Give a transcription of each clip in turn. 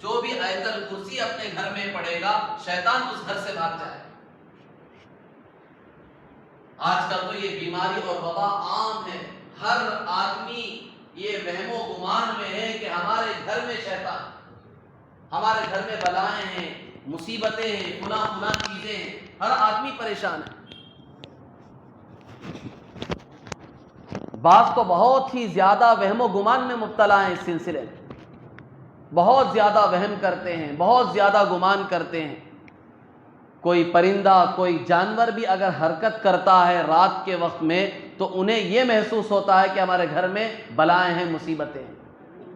جو بھی آیت الکرسی اپنے گھر میں پڑھے گا شیطان اس گھر سے بھاگ جائے. آج کل تو یہ بیماری اور وبا عام ہے. ہر آدمی یہ وہم و گمان میں ہے کہ ہمارے گھر میں شیطان، ہمارے گھر میں بلائیں ہیں، مصیبتیں ہیں، فلاں چیزیں ہیں. ہر آدمی پریشان ہے. بعض تو بہت ہی زیادہ وہم و گمان میں مبتلا ہیں. اس سلسلے میں بہت زیادہ وہم کرتے ہیں، بہت زیادہ گمان کرتے ہیں. کوئی پرندہ، کوئی جانور بھی اگر حرکت کرتا ہے رات کے وقت میں تو انہیں یہ محسوس ہوتا ہے کہ ہمارے گھر میں بلائیں ہیں، مصیبتیں ہیں،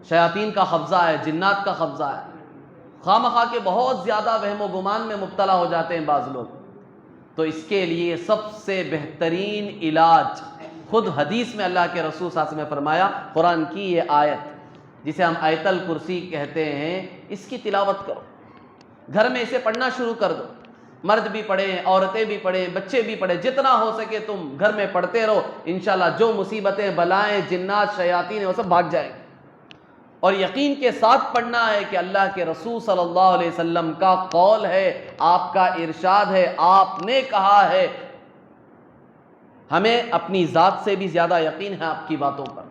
شیاطین کا قبضہ ہے، جنات کا قبضہ ہے. خواہ مخواہ کے بہت زیادہ وہم و گمان میں مبتلا ہو جاتے ہیں بعض لوگ. تو اس کے لیے سب سے بہترین علاج، خود حدیث میں اللہ کے رسول صلی اللہ علیہ وسلم نے فرمایا، قرآن کی یہ آیت جسے ہم آیت الکرسی کہتے ہیں، اس کی تلاوت کرو. گھر میں اسے پڑھنا شروع کر دو. مرد بھی پڑھیں، عورتیں بھی پڑھیں، بچے بھی پڑھیں، جتنا ہو سکے تم گھر میں پڑھتے رہو. انشاءاللہ جو مصیبتیں، بلائیں، جنات، شیاطین ہیں وہ سب بھاگ جائیں گے. اور یقین کے ساتھ پڑھنا ہے کہ اللہ کے رسول صلی اللہ علیہ وسلم کا قول ہے، آپ کا ارشاد ہے، آپ نے کہا ہے. ہمیں اپنی ذات سے بھی زیادہ یقین ہے آپ کی باتوں پر.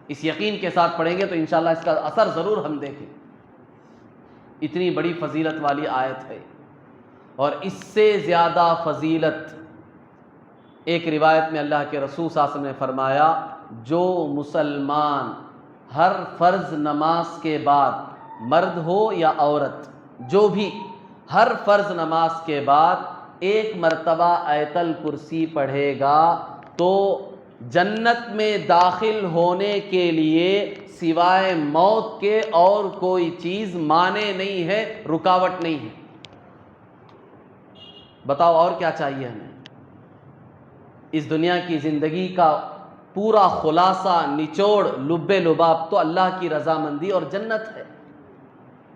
اس یقین کے ساتھ پڑھیں گے تو انشاءاللہ اس کا اثر ضرور ہم دیکھیں. اتنی بڑی فضیلت والی آیت ہے. اور اس سے زیادہ فضیلت ایک روایت میں اللہ کے رسول صلی اللہ علیہ وسلم نے فرمایا، جو مسلمان ہر فرض نماز کے بعد، مرد ہو یا عورت، جو بھی ہر فرض نماز کے بعد ایک مرتبہ آیت الکرسی پڑھے گا تو جنت میں داخل ہونے کے لیے سوائے موت کے اور کوئی چیز مانع نہیں ہے، رکاوٹ نہیں ہے. بتاؤ اور کیا چاہیے ہمیں؟ اس دنیا کی زندگی کا پورا خلاصہ، نچوڑ، لب لباب تو اللہ کی رضامندی اور جنت ہے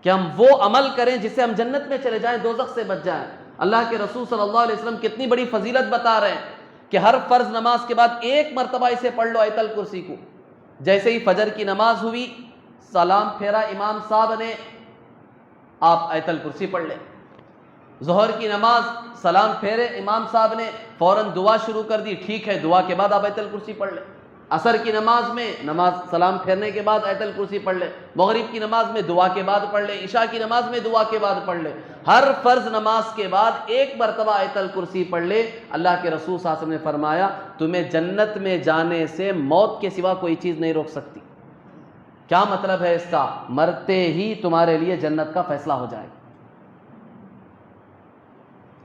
کہ ہم وہ عمل کریں جس سے ہم جنت میں چلے جائیں، دوزخ سے بچ جائیں. اللہ کے رسول صلی اللہ علیہ وسلم کتنی بڑی فضیلت بتا رہے ہیں کہ ہر فرض نماز کے بعد ایک مرتبہ اسے پڑھ لو آیت الکرسی کو. جیسے ہی فجر کی نماز ہوئی، سلام پھیرا امام صاحب نے، آپ آیت الکرسی پڑھ لیں. ظہر کی نماز، سلام پھیرے امام صاحب نے، فوراً دعا شروع کر دی، ٹھیک ہے، دعا کے بعد آپ آیت الکرسی پڑھ لیں. عصر کی نماز میں، نماز سلام پھیرنے کے بعد آیت الکرسی پڑھ لیں. مغرب کی نماز میں دعا کے بعد پڑھ لیں. عشاء کی نماز میں دعا کے بعد پڑھ لیں. ہر فرض نماز کے بعد ایک مرتبہ آیت الکرسی پڑھ لیں. اللہ کے رسول صلی اللہ علیہ وسلم نے فرمایا، تمہیں جنت میں جانے سے موت کے سوا کوئی چیز نہیں روک سکتی. کیا مطلب ہے اس کا؟ مرتے ہی تمہارے لیے جنت کا فیصلہ ہو جائے گا.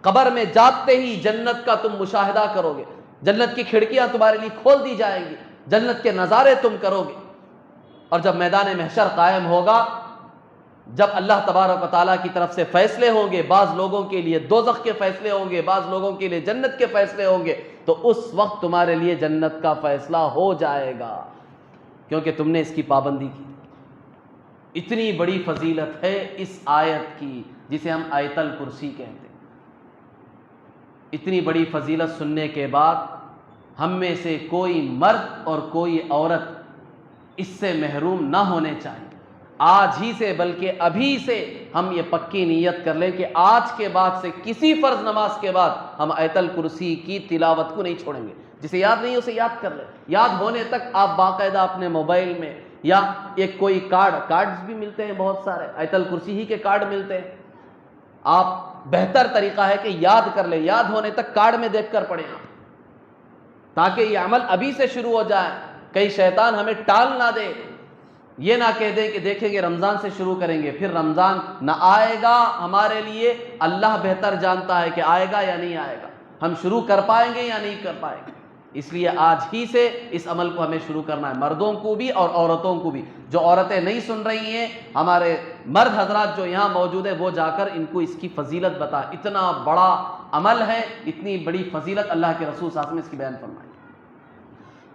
قبر میں جاتے ہی جنت کا تم مشاہدہ کرو گے، جنت کی کھڑکیاں تمہارے لیے کھول دی جائیں گی، جنت کے نظارے تم کرو گے. اور جب میدان محشر قائم ہوگا، جب اللہ تبارک و تعالیٰ کی طرف سے فیصلے ہوں گے، بعض لوگوں کے لیے دوزخ کے فیصلے ہوں گے، بعض لوگوں کے لیے جنت کے فیصلے ہوں گے، تو اس وقت تمہارے لیے جنت کا فیصلہ ہو جائے گا کیونکہ تم نے اس کی پابندی کی. اتنی بڑی فضیلت ہے اس آیت کی جسے ہم آیت الکرسی کہتے ہیں. اتنی بڑی فضیلت سننے کے بعد ہم میں سے کوئی مرد اور کوئی عورت اس سے محروم نہ ہونے چاہیے. آج ہی سے، بلکہ ابھی سے ہم یہ پکی نیت کر لیں کہ آج کے بعد سے کسی فرض نماز کے بعد ہم آیت الکرسی کی تلاوت کو نہیں چھوڑیں گے. جسے یاد نہیں اسے یاد کر لیں. یاد ہونے تک آپ باقاعدہ اپنے موبائل میں یا ایک کوئی کارڈز بھی ملتے ہیں، بہت سارے آیت الکرسی ہی کے کارڈ ملتے ہیں. آپ بہتر طریقہ ہے کہ یاد کر لیں، یاد ہونے تک کارڈ میں دیکھ کر پڑھیں آپ، تاکہ یہ عمل ابھی سے شروع ہو جائے. کہیں شیطان ہمیں ٹال نہ دے، یہ نہ کہہ دے کہ دیکھیں گے رمضان سے شروع کریں گے، پھر رمضان نہ آئے گا. ہمارے لیے اللہ بہتر جانتا ہے کہ آئے گا یا نہیں آئے گا، ہم شروع کر پائیں گے یا نہیں کر پائیں گے. اس لیے آج ہی سے اس عمل کو ہمیں شروع کرنا ہے، مردوں کو بھی اور عورتوں کو بھی. جو عورتیں نہیں سن رہی ہیں، ہمارے مرد حضرات جو یہاں موجود ہیں، وہ جا کر ان کو اس کی فضیلت بتا. اتنا بڑا عمل ہے، اتنی بڑی فضیلت اللہ کے رسول صلی اللہ علیہ وسلم نے اس کی بیان فرمائی.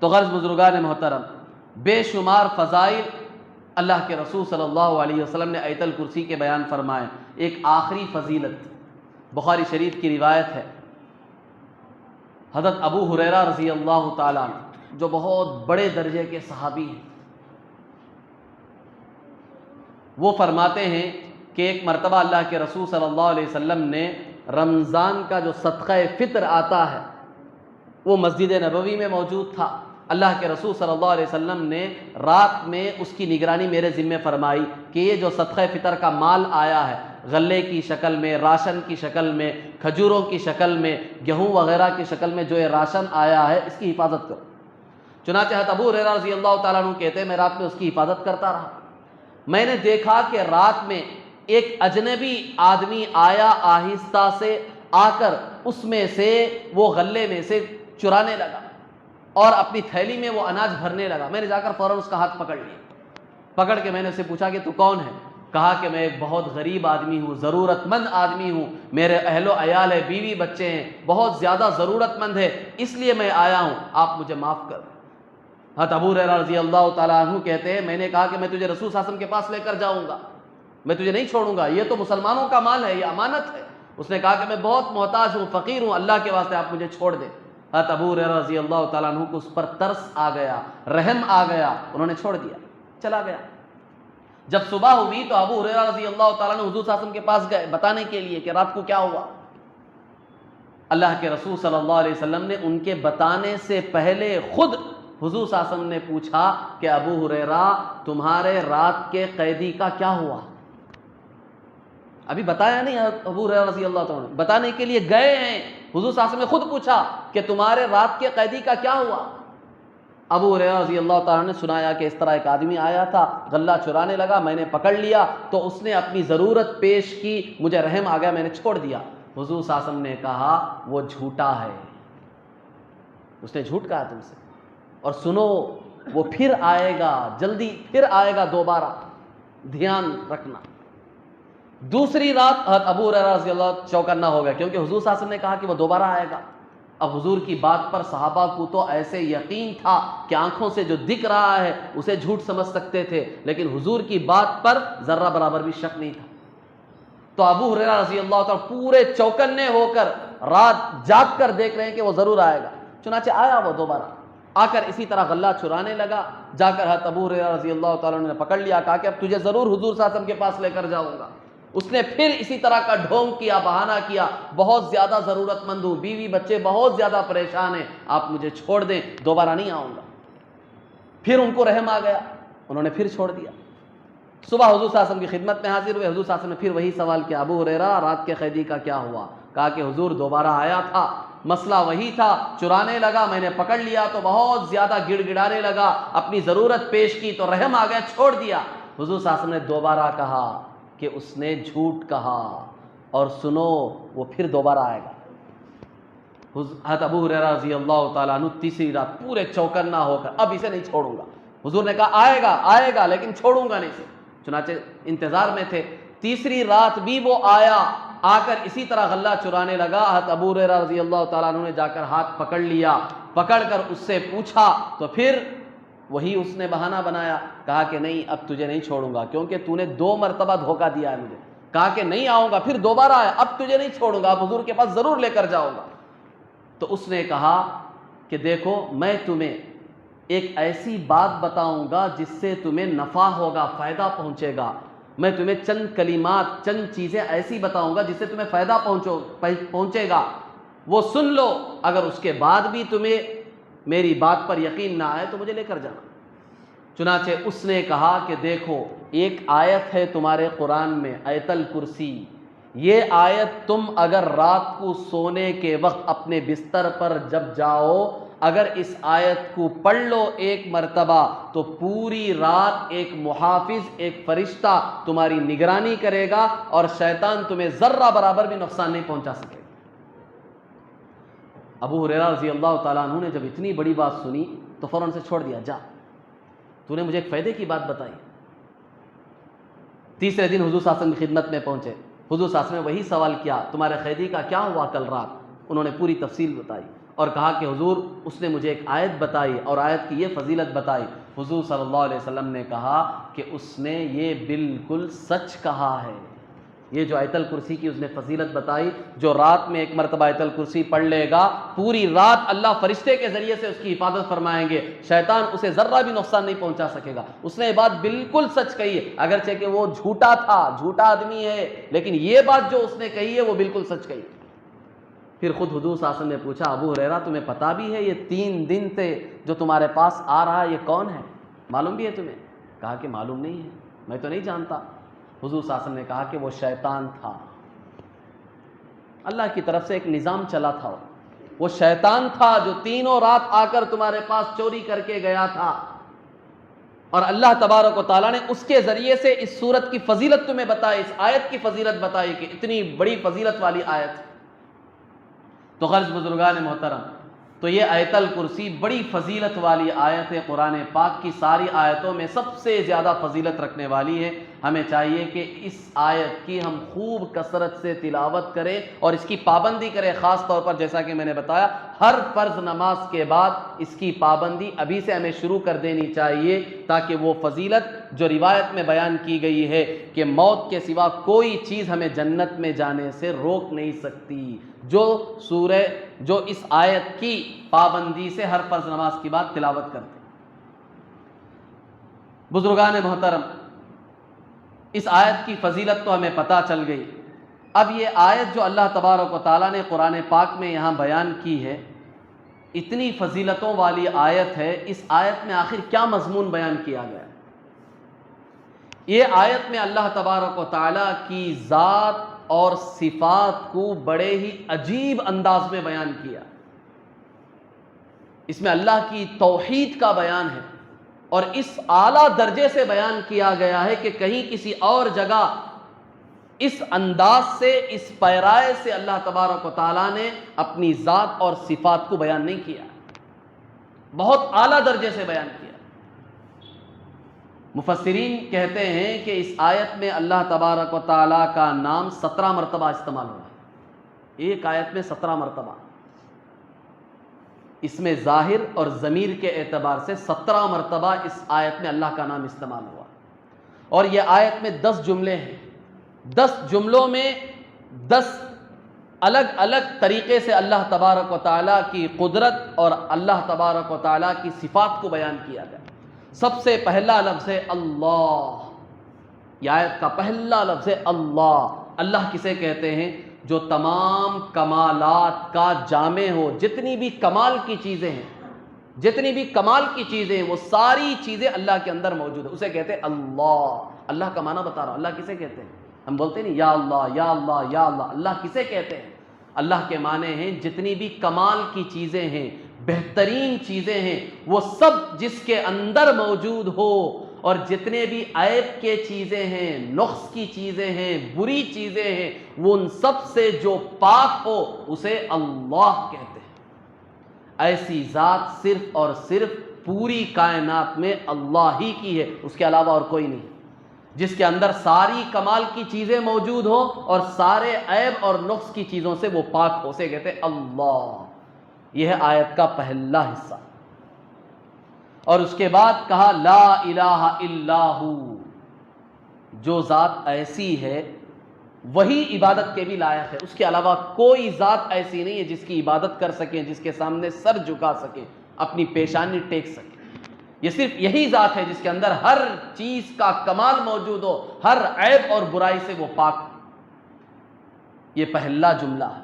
تو غرض بزرگان محترم، بے شمار فضائل اللہ کے رسول صلی اللہ علیہ وسلم نے آیت الکرسی کے بیان فرمائے. ایک آخری فضیلت بخاری شریف کی روایت ہے، حضرت ابو ہریرہ رضی اللہ تعالیٰ عنہ جو بہت بڑے درجے کے صحابی ہیں، وہ فرماتے ہیں کہ ایک مرتبہ اللہ کے رسول صلی اللہ علیہ وسلم نے رمضان کا جو صدقہ فطر آتا ہے وہ مسجد نبوی میں موجود تھا۔ اللہ کے رسول صلی اللہ علیہ وسلم نے رات میں اس کی نگرانی میرے ذمہ فرمائی کہ یہ جو صدقہ فطر کا مال آیا ہے غلے کی شکل میں، راشن کی شکل میں، کھجوروں کی شکل میں، گیہوں وغیرہ کی شکل میں جو یہ راشن آیا ہے اس کی حفاظت کرو۔ چنانچہ حضرت ابو ہریرہ رضی اللہ تعالیٰ عنہ کہتے ہیں میں رات میں اس کی حفاظت کرتا رہا۔ میں نے دیکھا کہ رات میں ایک اجنبی آدمی آیا، آہستہ سے آ کر اس میں سے وہ غلے میں سے چرانے لگا اور اپنی تھیلی میں وہ اناج بھرنے لگا۔ میں نے جا کر فوراً اس کا ہاتھ پکڑ لیا، پکڑ کے میں نے اسے پوچھا کہ تو کون ہے؟ کہا کہ میں ایک بہت غریب آدمی ہوں، ضرورت مند آدمی ہوں، میرے اہل و عیال ہے، بیوی بچے ہیں، بہت زیادہ ضرورت مند ہے، اس لیے میں آیا ہوں، آپ مجھے معاف کر دیں۔ حضرت ابو ہریرہ رضی اللہ تعالیٰ عنہ کہتے ہیں میں نے کہا کہ میں تجھے رسول صلی اللہ علیہ وسلم کے پاس لے کر جاؤں گا، میں تجھے نہیں چھوڑوں گا، یہ تو مسلمانوں کا مال ہے، یہ امانت ہے۔ اس نے کہا کہ میں بہت محتاج ہوں، فقیر ہوں، اللہ کے واسطے آپ مجھے چھوڑ دیں۔ حضرت ابو ہریرہ رضی اللہ تعالیٰ عنہ کو اس پر ترس آ گیا، رحم آ گیا، انہوں نے چھوڑ دیا، چلا گیا۔ جب صبح ہوئی تو ابو ہریرہ رضی اللہ تعالیٰ عنہ حضور صلی اللہ علیہ وسلم کے پاس گئے بتانے کے لیے کہ رات کو کیا ہوا۔ اللہ کے رسول صلی اللہ علیہ وسلم نے ان کے بتانے سے پہلے خود حضور صلی اللہ علیہ وسلم نے پوچھا کہ ابو ہریرہ تمہارے رات کے قیدی کا کیا ہوا؟ ابھی بتایا نہیں، ابو ہریرہ رضی اللہ تعالیٰ عنہ بتانے کے لیے گئے ہیں، حضور صلی اللہ علیہ وسلم نے خود پوچھا کہ تمہارے رات کے قیدی کا کیا ہوا؟ ابو ہریرہ رضی اللہ تعالیٰ نے سنایا کہ اس طرح ایک آدمی آیا تھا، غلہ چرانے لگا، میں نے پکڑ لیا تو اس نے اپنی ضرورت پیش کی، مجھے رحم آ گیا، میں نے چھوڑ دیا۔ حضور صلی اللہ علیہ وسلم نے کہا وہ جھوٹا ہے، اس نے جھوٹ کہا تم سے، اور سنو وہ پھر آئے گا، جلدی پھر آئے گا دوبارہ، دھیان رکھنا۔ دوسری رات حضرت ابو ہریرہ رضی اللہ چوکنا ہو گیا، کیونکہ حضور صلی اللہ علیہ وسلم نے کہا کہ وہ دوبارہ آئے گا۔ اب حضور کی بات پر صحابہ کو تو ایسے یقین تھا کہ آنکھوں سے جو دکھ رہا ہے اسے جھوٹ سمجھ سکتے تھے، لیکن حضور کی بات پر ذرہ برابر بھی شک نہیں تھا۔ تو ابو ہریرہ رضی اللہ تعالیٰ پورے چوکنے ہو کر رات جاگ کر دیکھ رہے ہیں کہ وہ ضرور آئے گا۔ چنانچہ آیا وہ دوبارہ، آ کر اسی طرح غلہ چرانے لگا۔ جا کر حضرت ابو ہریرہ رضی اللہ تعالیٰ نے پکڑ لیا، کہا کہ اب تجھے ضرور حضور صلی اللہ علیہ وسلم کے پاس لے کر جاؤں گا۔ اس نے پھر اسی طرح کا ڈھونگ کیا، بہانہ کیا، بہت زیادہ ضرورت مند ہوں، بیوی بچے بہت زیادہ پریشان ہیں، آپ مجھے چھوڑ دیں، دوبارہ نہیں آؤں گا۔ پھر ان کو رحم آ گیا، انہوں نے پھر چھوڑ دیا۔ صبح حضور صلی اللہ علیہ وسلم کی خدمت میں حاضر ہوئے، حضور صلی اللہ علیہ وسلم نے پھر وہی سوال کیا، ابو ہریرہ رات کے قیدی کا کیا ہوا؟ کہا کہ حضور دوبارہ آیا تھا، مسئلہ وہی تھا، چرانے لگا، میں نے پکڑ لیا تو بہت زیادہ گڑ گڑانے لگا، اپنی ضرورت پیش کی تو رحم آ گیا، چھوڑ دیا۔ حضور صلی اللہ علیہ وسلم نے دوبارہ کہا کہ اس نے جھوٹ کہا، اور سنو وہ پھر دوبارہ آئے گا۔ حضرت ابو ہریرہ رضی اللہ تعالیٰ عنہ تیسری رات پورے چوکنا ہو کر اب اسے نہیں چھوڑوں گا، حضور نے کہا آئے گا لیکن چھوڑوں گا نہیں اسے، چنانچہ انتظار میں تھے۔ تیسری رات بھی وہ آیا، آ کر اسی طرح غلہ چرانے لگا۔ حضرت ابو ہریرہ رضی اللہ تعالیٰ عنہ نے جا کر ہاتھ پکڑ لیا، پکڑ کر اس سے پوچھا تو پھر وہی اس نے بہانہ بنایا، کہا کہ نہیں اب تجھے نہیں چھوڑوں گا، کیونکہ تو نے 2 مرتبہ دھوکہ دیا ہے مجھے، کہا کہ نہیں آؤں گا، پھر دوبارہ آیا، اب تجھے نہیں چھوڑوں گا، اب حضور کے پاس ضرور لے کر جاؤں گا۔ تو اس نے کہا کہ دیکھو میں تمہیں ایک ایسی بات بتاؤں گا جس سے تمہیں نفع ہوگا، فائدہ پہنچے گا، میں تمہیں چند کلمات، چند چیزیں ایسی بتاؤں گا جس سے تمہیں فائدہ پہنچے گا، وہ سن لو، اگر اس کے بعد بھی تمہیں میری بات پر یقین نہ آئے تو مجھے لے کر جانا۔ چنانچہ اس نے کہا کہ دیکھو ایک آیت ہے تمہارے قرآن میں، آیت الکرسی، یہ آیت تم اگر رات کو سونے کے وقت اپنے بستر پر جب جاؤ، اگر اس آیت کو پڑھ لو 1 مرتبہ تو پوری رات ایک محافظ، ایک فرشتہ تمہاری نگرانی کرے گا اور شیطان تمہیں ذرہ برابر بھی نقصان نہیں پہنچا سکے۔ ابو ہریرہ رضی اللہ تعالیٰ عنہ نے جب اتنی بڑی بات سنی تو فوراً سے چھوڑ دیا، جا تو نے مجھے ایک فائدے کی بات بتائی۔ تیسرے دن حضور صلی اللہ علیہ وسلم کی خدمت میں پہنچے، حضور صلی اللہ علیہ وسلم نے وہی سوال کیا، تمہارے قیدی کا کیا ہوا کل رات؟ انہوں نے پوری تفصیل بتائی اور کہا کہ حضور اس نے مجھے ایک آیت بتائی اور آیت کی یہ فضیلت بتائی۔ حضور صلی اللہ علیہ وسلم نے کہا کہ اس نے یہ بالکل سچ کہا ہے، یہ جو آیت الکرسی کی اس نے فضیلت بتائی، جو رات میں ایک مرتبہ آیت الکرسی پڑھ لے گا پوری رات اللہ فرشتے کے ذریعے سے اس کی حفاظت فرمائیں گے، شیطان اسے ذرہ بھی نقصان نہیں پہنچا سکے گا۔ اس نے یہ بات بالکل سچ کہی ہے، اگرچہ کہ وہ جھوٹا تھا، جھوٹا آدمی ہے، لیکن یہ بات جو اس نے کہی ہے وہ بالکل سچ کہی۔ پھر خود حضور صلی اللہ علیہ وسلم نے پوچھا، ابو ہریرہ تمہیں پتا بھی ہے یہ 3 دن سے جو تمہارے پاس آ رہا ہے یہ کون ہے؟ معلوم بھی ہے تمہیں؟ کہا کہ معلوم نہیں ہے، میں تو نہیں جانتا۔ حضور صلی اللہ علیہ وسلم نے کہا کہ وہ شیطان تھا، اللہ کی طرف سے ایک نظام چلا تھا، وہ شیطان تھا جو 3 رات آ کر تمہارے پاس چوری کر کے گیا تھا، اور اللہ تبارک و تعالیٰ نے اس کے ذریعے سے اس سورت کی فضیلت تمہیں بتائی، اس آیت کی فضیلت بتائی کہ اتنی بڑی فضیلت والی آیت۔ تو غرض بزرگان محترم، تو یہ آیت الکرسی بڑی فضیلت والی آیت ہے، قرآن پاک کی ساری آیتوں میں سب سے زیادہ فضیلت رکھنے والی ہے۔ ہمیں چاہیے کہ اس آیت کی ہم خوب کثرت سے تلاوت کریں اور اس کی پابندی کریں، خاص طور پر جیسا کہ میں نے بتایا ہر فرض نماز کے بعد اس کی پابندی ابھی سے ہمیں شروع کر دینی چاہیے، تاکہ وہ فضیلت جو روایت میں بیان کی گئی ہے کہ موت کے سوا کوئی چیز ہمیں جنت میں جانے سے روک نہیں سکتی، جو اس آیت کی پابندی سے ہر فرض نماز کی بعد تلاوت کرتے۔ بزرگان محترم، اس آیت کی فضیلت تو ہمیں پتہ چل گئی۔ اب یہ آیت جو اللہ تبارک و تعالیٰ نے قرآن پاک میں یہاں بیان کی ہے، اتنی فضیلتوں والی آیت ہے، اس آیت میں آخر کیا مضمون بیان کیا گیا؟ یہ آیت میں اللہ تبارک و تعالیٰ کی ذات اور صفات کو بڑے ہی عجیب انداز میں بیان کیا۔ اس میں اللہ کی توحید کا بیان ہے، اور اس اعلیٰ درجے سے بیان کیا گیا ہے کہ کہیں کسی اور جگہ اس انداز سے، اس پیرائے سے اللہ تبارک و تعالیٰ نے اپنی ذات اور صفات کو بیان نہیں کیا، بہت اعلیٰ درجے سے بیان کیا۔ مفسرین کہتے ہیں کہ اس آیت میں اللہ تبارک و تعالیٰ کا نام 17 مرتبہ استعمال ہوا ہے، ایک آیت میں 17 مرتبہ، اس میں ظاہر اور ضمیر کے اعتبار سے 17 مرتبہ اس آیت میں اللہ کا نام استعمال ہوا، اور یہ آیت میں 10 جملے ہیں، 10 جملوں میں 10 الگ الگ طریقے سے اللہ تبارک و تعالیٰ کی قدرت اور اللہ تبارک و تعالیٰ کی صفات کو بیان کیا گیا۔ سب سے پہلا لفظ ہے اللہ، یہ آیت کا پہلا لفظ ہے اللہ۔ اللہ کسے کہتے ہیں؟ جو تمام کمالات کا جامع ہو، جتنی بھی کمال کی چیزیں ہیں، جتنی بھی کمال کی چیزیں ہیں وہ ساری چیزیں اللہ کے اندر موجود ہیں، اسے کہتے ہیں اللہ۔ اللہ کا معنی بتا رہا ہوں، اللہ کسے کہتے ہیں؟ ہم بولتے نہیں یا اللہ یا اللہ یا اللہ، اللہ کسے کہتے ہیں؟ اللہ کے معنی ہیں جتنی بھی کمال کی چیزیں ہیں، بہترین چیزیں ہیں، وہ سب جس کے اندر موجود ہو، اور جتنے بھی عیب کے چیزیں ہیں، نقص کی چیزیں ہیں، بری چیزیں ہیں، وہ ان سب سے جو پاک ہو اسے اللہ کہتے ہیں۔ ایسی ذات صرف اور صرف پوری کائنات میں اللہ ہی کی ہے، اس کے علاوہ اور کوئی نہیں، جس کے اندر ساری کمال کی چیزیں موجود ہو اور سارے عیب اور نقص کی چیزوں سے وہ پاک ہو، اسے کہتے ہیں اللہ۔ یہ ہے آیت کا پہلا حصہ، اور اس کے بعد کہا لا الہ الا ہو، جو ذات ایسی ہے وہی عبادت کے بھی لائق ہے، اس کے علاوہ کوئی ذات ایسی نہیں ہے جس کی عبادت کر سکیں، جس کے سامنے سر جھکا سکیں، اپنی پیشانی ٹیک سکیں۔ یہ صرف یہی ذات ہے جس کے اندر ہر چیز کا کمال موجود ہو، ہر عیب اور برائی سے وہ پاک ہو۔ یہ پہلا جملہ ہے۔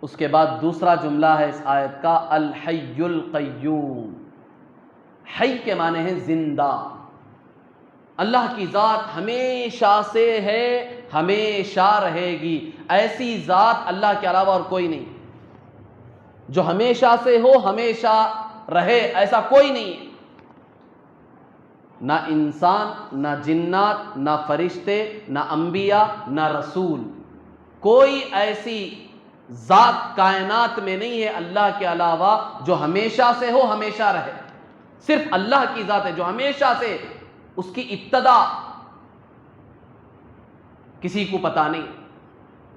اس کے بعد دوسرا جملہ ہے اس آیت کا الحی القیوم۔ حی کے معنی ہے زندہ۔ اللہ کی ذات ہمیشہ سے ہے، ہمیشہ رہے گی، ایسی ذات اللہ کے علاوہ اور کوئی نہیں جو ہمیشہ سے ہو، ہمیشہ رہے، ایسا کوئی نہیں ہے۔ نہ انسان، نہ جنات، نہ فرشتے، نہ انبیاء، نہ رسول، کوئی ایسی ذات کائنات میں نہیں ہے اللہ کے علاوہ جو ہمیشہ سے ہو، ہمیشہ رہے۔ صرف اللہ کی ذات ہے جو ہمیشہ سے، اس کی ابتدا کسی کو پتہ نہیں،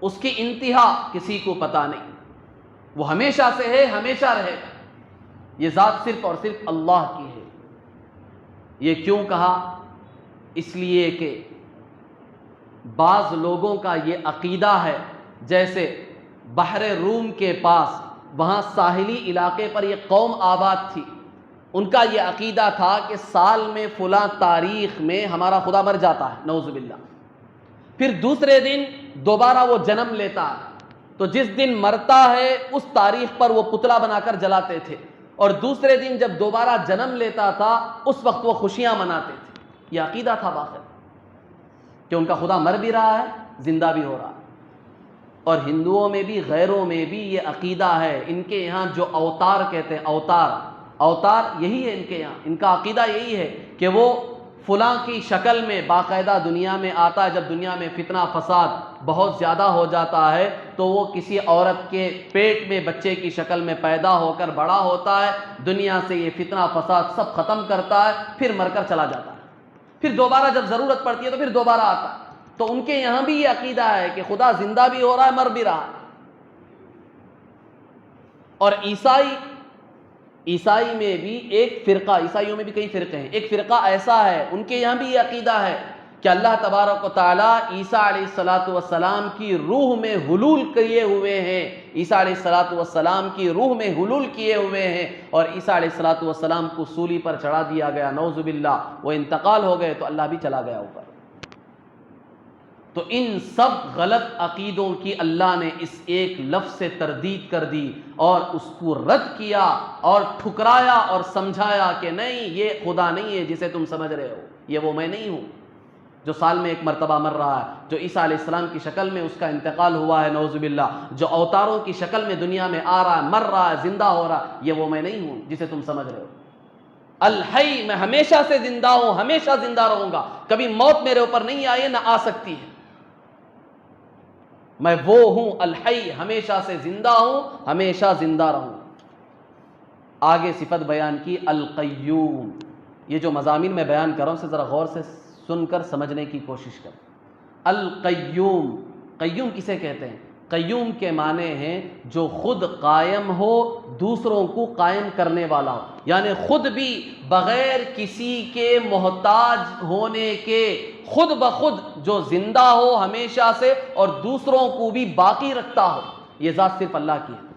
اس کی انتہا کسی کو پتہ نہیں، وہ ہمیشہ سے ہے، ہمیشہ رہے گا۔ یہ ذات صرف اور صرف اللہ کی ہے۔ یہ کیوں کہا؟ اس لیے کہ بعض لوگوں کا یہ عقیدہ ہے، جیسے بحر روم کے پاس وہاں ساحلی علاقے پر یہ قوم آباد تھی، ان کا یہ عقیدہ تھا کہ سال میں فلاں تاریخ میں ہمارا خدا مر جاتا ہے، نعوذ باللہ، پھر دوسرے دن دوبارہ وہ جنم لیتا ہے، تو جس دن مرتا ہے اس تاریخ پر وہ پتلا بنا کر جلاتے تھے، اور دوسرے دن جب دوبارہ جنم لیتا تھا اس وقت وہ خوشیاں مناتے تھے۔ یہ عقیدہ تھا باقی کہ ان کا خدا مر بھی رہا ہے، زندہ بھی ہو رہا ہے۔ اور ہندوؤں میں بھی غیروں میں بھی یہ عقیدہ ہے، ان کے یہاں جو اوتار کہتے ہیں، اوتار یہی ہے ان کے یہاں، ان کا عقیدہ یہی ہے کہ وہ فلاں کی شکل میں باقاعدہ دنیا میں آتا ہے، جب دنیا میں فتنہ فساد بہت زیادہ ہو جاتا ہے تو وہ کسی عورت کے پیٹ میں بچے کی شکل میں پیدا ہو کر بڑا ہوتا ہے، دنیا سے یہ فتنہ فساد سب ختم کرتا ہے، پھر مر کر چلا جاتا ہے، پھر دوبارہ جب ضرورت پڑتی ہے تو پھر دوبارہ آتا ہے۔ تو ان کے یہاں بھی یہ عقیدہ ہے کہ خدا زندہ بھی ہو رہا ہے، مر بھی رہا ہے۔ اور عیسائی میں بھی ایک فرقہ، عیسائیوں میں بھی کئی فرقے ہیں، ایک فرقہ ایسا ہے ان کے یہاں بھی یہ عقیدہ ہے کہ اللہ تبارک و تعالیٰ عیسیٰ علیہ السلام کی روح میں حلول کیے ہوئے ہیں، عیسیٰ علیہ السلام کی روح میں حلول کیے ہوئے ہیں، اور عیسیٰ علیہ السلام کو سولی پر چڑھا دیا گیا، نعوذ باللہ، وہ انتقال ہو گئے تو اللہ بھی چلا گیا اوپر۔ تو ان سب غلط عقیدوں کی اللہ نے اس ایک لفظ سے تردید کر دی اور اس کو رد کیا اور ٹھکرایا اور سمجھایا کہ نہیں، یہ خدا نہیں ہے جسے تم سمجھ رہے ہو، یہ وہ میں نہیں ہوں جو سال میں ایک مرتبہ مر رہا ہے، جو عیسیٰ علیہ السلام کی شکل میں اس کا انتقال ہوا ہے، نعوذ باللہ، جو اوتاروں کی شکل میں دنیا میں آ رہا ہے، مر رہا ہے، زندہ ہو رہا ہے، یہ وہ میں نہیں ہوں جسے تم سمجھ رہے ہو۔ الحی، میں ہمیشہ سے زندہ ہوں، ہمیشہ زندہ رہوں گا، کبھی موت میرے اوپر نہیں آئی نہ آ سکتی ہے، میں وہ ہوں الحی، ہمیشہ سے زندہ ہوں، ہمیشہ زندہ رہوں۔ آگے صفت بیان کی القیوم۔ یہ جو مضامین میں بیان کر رہا ہوں اسے ذرا غور سے سن کر سمجھنے کی کوشش کر۔ القیوم، قیوم کسے کہتے ہیں؟ قیوم کے معنی ہیں جو خود قائم ہو، دوسروں کو قائم کرنے والا ہو، یعنی خود بھی بغیر کسی کے محتاج ہونے کے، خود بخود جو زندہ ہو ہمیشہ سے اور دوسروں کو بھی باقی رکھتا ہو، یہ ذات صرف اللہ کی ہے۔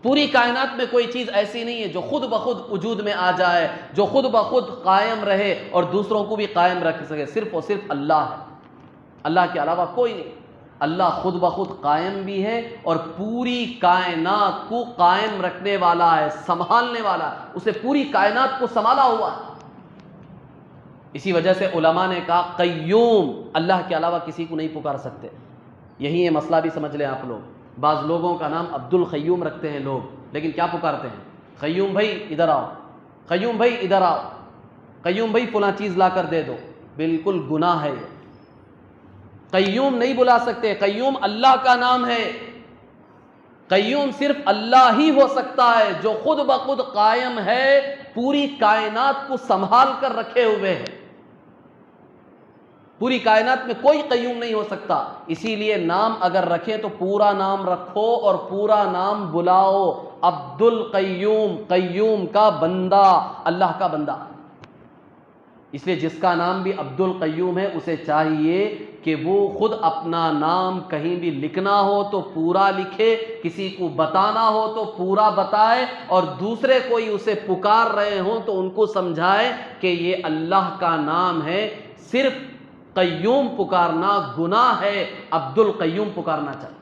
پوری کائنات میں کوئی چیز ایسی نہیں ہے جو خود بخود وجود میں آ جائے، جو خود بخود قائم رہے اور دوسروں کو بھی قائم رکھ سکے، صرف اور صرف اللہ ہے، اللہ کے علاوہ کوئی نہیں۔ اللہ خود بخود قائم بھی ہے اور پوری کائنات کو قائم رکھنے والا ہے، سنبھالنے والا ہے، اسے پوری کائنات کو سنبھالا ہوا ہے۔ اسی وجہ سے علماء نے کہا قیوم، اللہ کے علاوہ کسی کو نہیں پکار سکتے۔ یہی یہ مسئلہ بھی سمجھ لیں آپ لوگ، بعض لوگوں کا نام عبد القیوم رکھتے ہیں لوگ، لیکن کیا پکارتے ہیں؟ قیوم بھائی ادھر آؤ، قیوم بھائی ادھر آؤ، قیوم بھائی فلاں چیز لا کر دے دو۔ بالکل گناہ ہے یہ، قیوم نہیں بلا سکتے، قیوم اللہ کا نام ہے۔ قیوم صرف اللہ ہی ہو سکتا ہے جو خود بخود قائم ہے، پوری کائنات کو سنبھال کر رکھے ہوئے ہے۔ پوری کائنات میں کوئی قیوم نہیں ہو سکتا، اسی لیے نام اگر رکھیں تو پورا نام رکھو اور پورا نام بلاؤ، عبد القیوم، قیوم کا بندہ، اللہ کا بندہ۔ اس لیے جس کا نام بھی عبد القیوم ہے اسے چاہیے کہ وہ خود اپنا نام کہیں بھی لکھنا ہو تو پورا لکھے، کسی کو بتانا ہو تو پورا بتائے، اور دوسرے کوئی اسے پکار رہے ہوں تو ان کو سمجھائے کہ یہ اللہ کا نام ہے۔ صرف قیوم پکارنا گناہ ہے، عبد القیوم پکارنا چاہیے،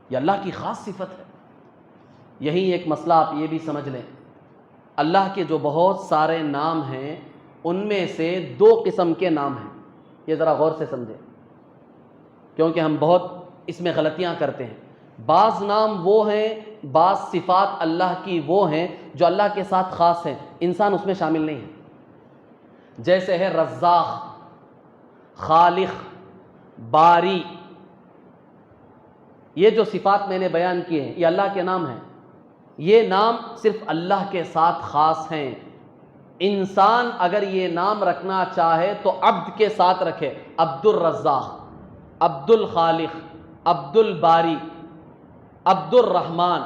یہ اللہ کی خاص صفت ہے۔ یہی ایک مسئلہ آپ یہ بھی سمجھ لیں، اللہ کے جو بہت سارے نام ہیں ان میں سے دو قسم کے نام ہیں، یہ ذرا غور سے سمجھیں کیونکہ ہم بہت اس میں غلطیاں کرتے ہیں۔ بعض نام وہ ہیں، بعض صفات اللہ کی وہ ہیں جو اللہ کے ساتھ خاص ہیں، انسان اس میں شامل نہیں ہے، جیسے ہے رزاق، خالق، باری۔ یہ جو صفات میں نے بیان کیے ہیں یہ اللہ کے نام ہیں، یہ نام صرف اللہ کے ساتھ خاص ہیں۔ انسان اگر یہ نام رکھنا چاہے تو عبد کے ساتھ رکھے، عبد الرزاق، عبد الخالق، عبد الباری، عبد الرحمن،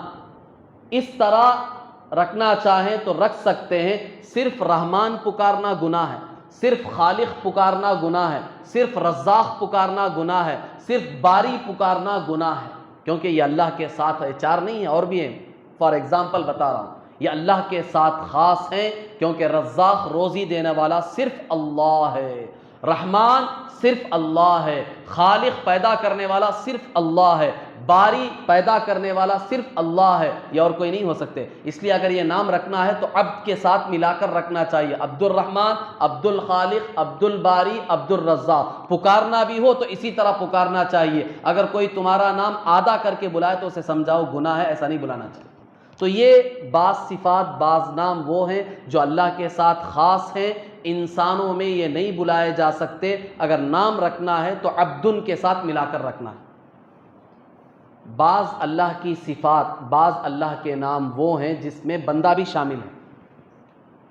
اس طرح رکھنا چاہیں تو رکھ سکتے ہیں۔ صرف رحمان پکارنا گناہ ہے، صرف خالق پکارنا گناہ ہے، صرف رزاق پکارنا گناہ ہے، صرف باری پکارنا گناہ ہے، کیونکہ یہ اللہ کے ساتھ ہے، چار نہیں ہیں اور بھی ہیں، فار ایگزامپل بتا رہا ہوں، یہ اللہ کے ساتھ خاص ہیں کیونکہ رزاق روزی دینے والا صرف اللہ ہے، رحمان صرف اللہ ہے، خالق پیدا کرنے والا صرف اللہ ہے، باری پیدا کرنے والا صرف اللہ ہے، یہ اور کوئی نہیں ہو سکتے۔ اس لیے اگر یہ نام رکھنا ہے تو عبد کے ساتھ ملا کر رکھنا چاہیے، عبد الرحمن، عبد الخالق، عبد الباری، عبد الرزاق۔ پکارنا بھی ہو تو اسی طرح پکارنا چاہیے، اگر کوئی تمہارا نام آدھا کر کے بلائے تو اسے سمجھاؤ گناہ ہے، ایسا نہیں بلانا چاہیے۔ تو یہ بعض صفات، بعض نام وہ ہیں جو اللہ کے ساتھ خاص ہیں، انسانوں میں یہ نہیں بلائے جا سکتے۔ اگر نام رکھنا ہے تو عبدن کے ساتھ ملا کر رکھنا ہے۔ بعض اللہ کی صفات، بعض اللہ کے نام وہ ہیں جس میں بندہ بھی شامل ہے،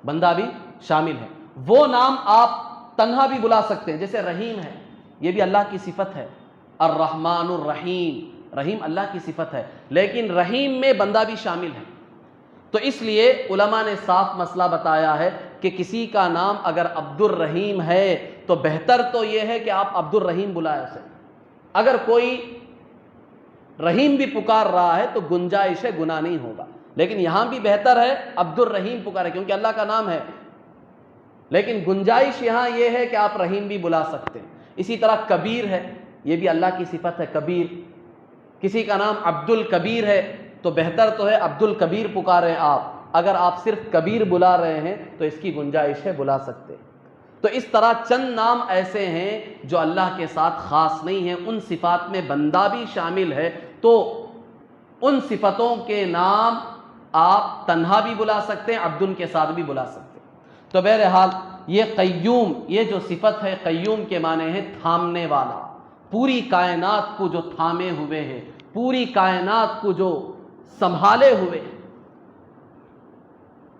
بندہ بھی شامل ہے۔ وہ نام آپ تنہا بھی بلا سکتے ہیں، جیسے رحیم ہے، یہ بھی اللہ کی صفت ہے، الرحمن الرحیم، رحیم اللہ کی صفت ہے، لیکن رحیم میں بندہ بھی شامل ہے۔ تو اس لیے علماء نے صاف مسئلہ بتایا ہے کہ کسی کا نام اگر عبد الرحیم ہے تو بہتر تو یہ ہے کہ آپ عبد الرحیم بلائیں اسے۔ اگر کوئی رحیم بھی پکار رہا ہے تو گنجائش ہے، گناہ نہیں ہوگا، لیکن یہاں بھی بہتر ہے عبد الرحیم پکارے کیونکہ اللہ کا نام ہے، لیکن گنجائش یہاں یہ ہے کہ آپ رحیم بھی بلا سکتے ہیں۔ اسی طرح کبیر ہے، یہ بھی اللہ کی صفت ہے، کبیر۔ کسی کا نام عبد الکبیر ہے تو بہتر تو ہے عبد الکبیر پکاریں آپ، اگر آپ صرف کبیر بلا رہے ہیں تو اس کی گنجائش ہے، بلا سکتے۔ تو اس طرح چند نام ایسے ہیں جو اللہ کے ساتھ خاص نہیں ہیں، ان صفات میں بندہ بھی شامل ہے، تو ان صفتوں کے نام آپ تنہا بھی بلا سکتے ہیں، عبدن کے ساتھ بھی بلا سکتے ہیں۔ تو بہرحال یہ قیوم، یہ جو صفت ہے قیوم کے معنی ہے تھامنے والا، پوری کائنات کو جو تھامے ہوئے ہیں، پوری کائنات کو جو سنبھالے ہوئے ہیں،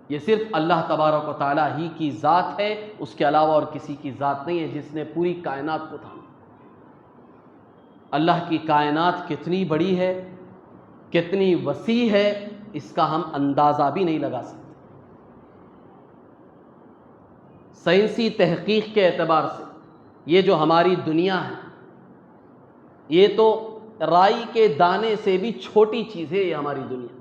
یہ صرف اللہ تبارک و تعالیٰ ہی کی ذات ہے، اس کے علاوہ اور کسی کی ذات نہیں ہے جس نے پوری کائنات کو تھاما۔ اللہ کی کائنات کتنی بڑی ہے، کتنی وسیع ہے، اس کا ہم اندازہ بھی نہیں لگا سکتے۔ سائنسی تحقیق کے اعتبار سے یہ جو ہماری دنیا ہے، یہ تو رائی کے دانے سے بھی چھوٹی چیز ہے، یہ ہماری دنیا،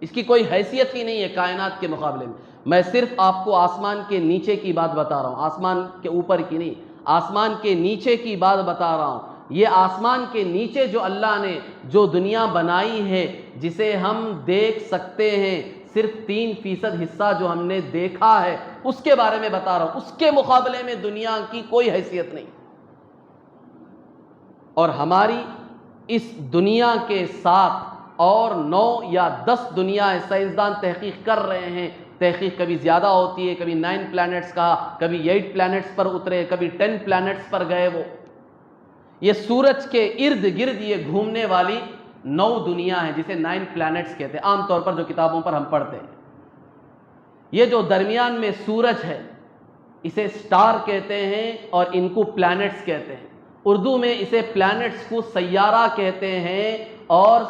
اس کی کوئی حیثیت ہی نہیں ہے کائنات کے مقابلے میں۔ میں صرف آپ کو آسمان کے نیچے کی بات بتا رہا ہوں، آسمان کے اوپر کی نہیں، آسمان کے نیچے کی بات بتا رہا ہوں۔ یہ آسمان کے نیچے جو اللہ نے جو دنیا بنائی ہے، جسے ہم دیکھ سکتے ہیں، صرف 3% حصہ جو ہم نے دیکھا ہے اس کے بارے میں بتا رہا ہوں، اس کے مقابلے میں دنیا کی کوئی حیثیت نہیں۔ اور ہماری اس دنیا کے ساتھ اور 9 یا 10 دنیا سائنسدان تحقیق کر رہے ہیں، تحقیق کبھی زیادہ ہوتی ہے، کبھی 9 پلانٹس کا، کبھی 8 پلانٹس پر اترے، کبھی 10 پلانٹس پر گئے۔ وہ یہ سورج کے ارد گرد یہ گھومنے والی 9 دنیا ہیں جسے 9 پلانٹس کہتے ہیں، عام طور پر جو کتابوں پر ہم پڑھتے ہیں۔ یہ جو درمیان میں سورج ہے اسے سٹار کہتے ہیں اور ان کو پلانٹس کہتے ہیں۔ اردو میں اسے پلانٹس کو سیارہ کہتے ہیں اور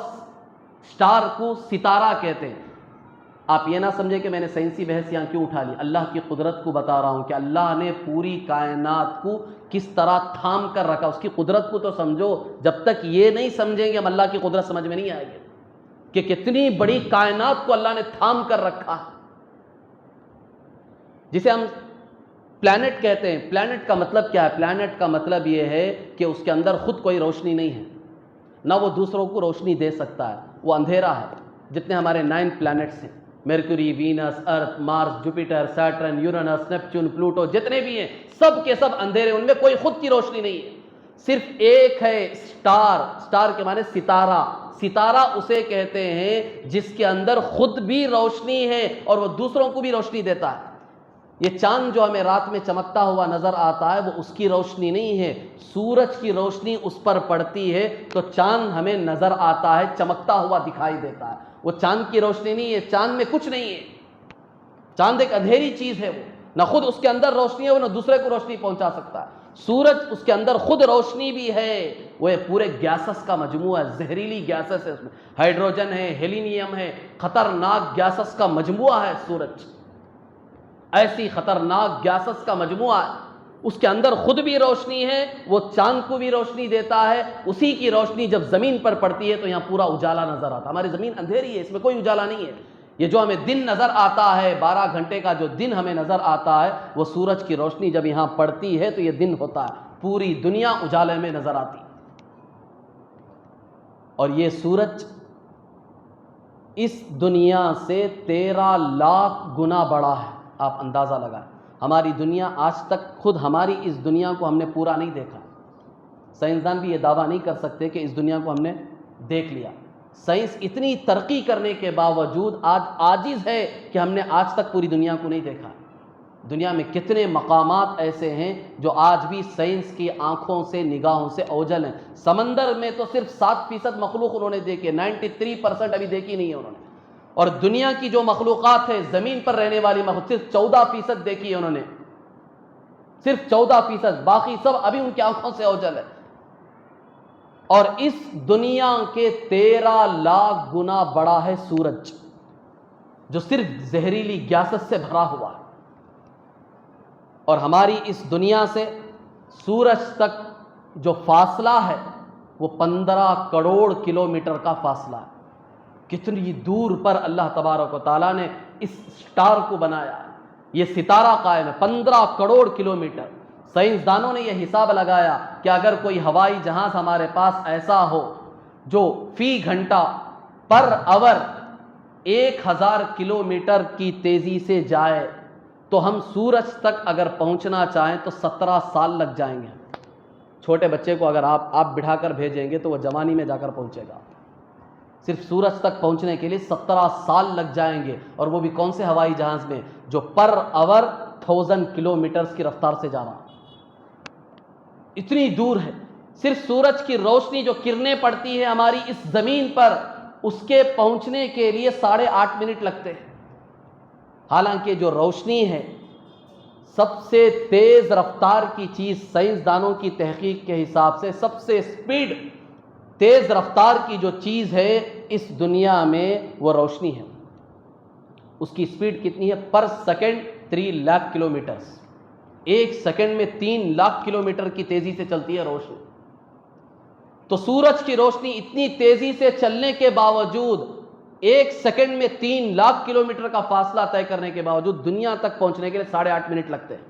سٹار کو ستارہ کہتے ہیں۔ آپ یہ نہ سمجھیں کہ میں نے سائنسی بحث یہاں کیوں اٹھا لی، اللہ کی قدرت کو بتا رہا ہوں کہ اللہ نے پوری کائنات کو کس طرح تھام کر رکھا، اس کی قدرت کو تو سمجھو۔ جب تک یہ نہیں سمجھیں گے ہم اللہ کی قدرت سمجھ میں نہیں آئے گی کہ کتنی بڑی کائنات کو اللہ نے تھام کر رکھا ہے، جسے ہم پلانٹ کہتے ہیں۔ پلانٹ کا مطلب کیا ہے؟ پلانٹ کا مطلب یہ ہے کہ اس کے اندر خود کوئی روشنی نہیں ہے، نہ وہ دوسروں کو روشنی دے سکتا ہے، وہ اندھیرا ہے۔ جتنے ہمارے 9 پلانٹس ہیں، مرکوری، وینس، ارتھ، مارس، جوپیٹر، سیٹرن، یورینس، نیپچون، پلوٹو، جتنے بھی ہیں سب کے سب اندھیرے، ان میں کوئی خود کی روشنی نہیں ہے۔ صرف ایک ہے سٹار، سٹار کے معنی ستارہ۔ ستارہ اسے کہتے ہیں جس کے اندر خود بھی روشنی ہے اور وہ دوسروں کو بھی روشنی دیتا ہے۔ یہ چاند جو ہمیں رات میں چمکتا ہوا نظر آتا ہے وہ اس کی روشنی نہیں ہے، سورج کی روشنی اس پر پڑتی ہے تو چاند ہمیں نظر آتا ہے، چمکتا ہوا دکھائی دیتا ہے۔ وہ چاند کی روشنی نہیں ہے، چاند میں کچھ نہیں ہے، چاند ایک اندھیری چیز ہے، وہ نہ خود اس کے اندر روشنی ہے، وہ نہ دوسرے کو روشنی پہنچا سکتا ہے۔ سورج اس کے اندر خود روشنی بھی ہے، وہ پورے گیسز کا مجموعہ ہے، زہریلی گیسز ہے، اس میں ہائیڈروجن ہے، ہیلینیم ہے، خطرناک گیسز کا مجموعہ ہے سورج۔ ایسی خطرناک گیسز کا مجموعہ ہے، اس کے اندر خود بھی روشنی ہے، وہ چاند کو بھی روشنی دیتا ہے، اسی کی روشنی جب زمین پر پڑتی ہے تو یہاں پورا اجالا نظر آتا ہے۔ ہماری زمین اندھیری ہے، اس میں کوئی اجالا نہیں ہے۔ یہ جو ہمیں دن نظر آتا ہے، 12 گھنٹے کا جو دن ہمیں نظر آتا ہے، وہ سورج کی روشنی جب یہاں پڑتی ہے تو یہ دن ہوتا ہے، پوری دنیا اجالے میں نظر آتی ہے۔ اور یہ سورج اس دنیا سے 13 لاکھ گنا بڑا ہے، آپ اندازہ لگائیں۔ ہماری دنیا آج تک، خود ہماری اس دنیا کو ہم نے پورا نہیں دیکھا۔ سائنسدان بھی یہ دعویٰ نہیں کر سکتے کہ اس دنیا کو ہم نے دیکھ لیا۔ سائنس اتنی ترقی کرنے کے باوجود آج عاجز ہے کہ ہم نے آج تک پوری دنیا کو نہیں دیکھا۔ دنیا میں کتنے مقامات ایسے ہیں جو آج بھی سائنس کی آنکھوں سے، نگاہوں سے اوجھل ہیں۔ سمندر میں تو صرف 7% مخلوق انہوں نے دیکھی ہے، 93% ابھی دیکھی نہیں ہے انہوں نے۔ اور دنیا کی جو مخلوقات ہے، زمین پر رہنے والی مخلوق، صرف 14% دیکھی ہے انہوں نے، صرف 14%، باقی سب ابھی ان کی آنکھوں سے اوجھل ہے۔ اور اس دنیا کے 13 لاکھ گنا بڑا ہے سورج، جو صرف زہریلی گیسز سے بھرا ہوا ہے۔ اور ہماری اس دنیا سے سورج تک جو فاصلہ ہے وہ 15 کروڑ کلومیٹر کا فاصلہ ہے۔ کتنی دور پر اللہ تبارک و تعالیٰ نے اس سٹار کو بنایا، یہ ستارہ قائم ہے 15 کروڑ کلومیٹر۔ سائنسدانوں نے یہ حساب لگایا کہ اگر کوئی ہوائی جہاز ہمارے پاس ایسا ہو جو فی گھنٹہ پر آور 1000 کلومیٹر کی تیزی سے جائے تو ہم سورج تک اگر پہنچنا چاہیں تو 17 سال لگ جائیں گے۔ چھوٹے بچے کو اگر آپ بٹھا کر بھیجیں گے تو وہ جوانی میں جا کر پہنچے گا۔ صرف سورج تک پہنچنے کے لیے 17 سال لگ جائیں گے، اور وہ بھی کون سے ہوائی جہاز میں جو پر آور 1000 کلومیٹرز کی رفتار سے جا رہا۔ اتنی دور ہے۔ صرف سورج کی روشنی جو کرنیں پڑتی ہے ہماری اس زمین پر، اس کے پہنچنے کے لیے 8.5 منٹ لگتے ہیں۔ حالانکہ جو روشنی ہے سب سے تیز رفتار کی چیز، سائنسدانوں کی تحقیق کے حساب سے سب سے سپیڈ، تیز رفتار کی جو چیز ہے اس دنیا میں وہ روشنی ہے۔ اس کی سپیڈ کتنی ہے؟ پر سیکنڈ 3 لاکھ کلومیٹرز، ایک سیکنڈ میں 3 لاکھ کلومیٹر کی تیزی سے چلتی ہے روشنی۔ تو سورج کی روشنی اتنی تیزی سے چلنے کے باوجود، ایک سیکنڈ میں 3 لاکھ کلومیٹر کا فاصلہ طے کرنے کے باوجود دنیا تک پہنچنے کے لیے 8.5 منٹ لگتے ہیں۔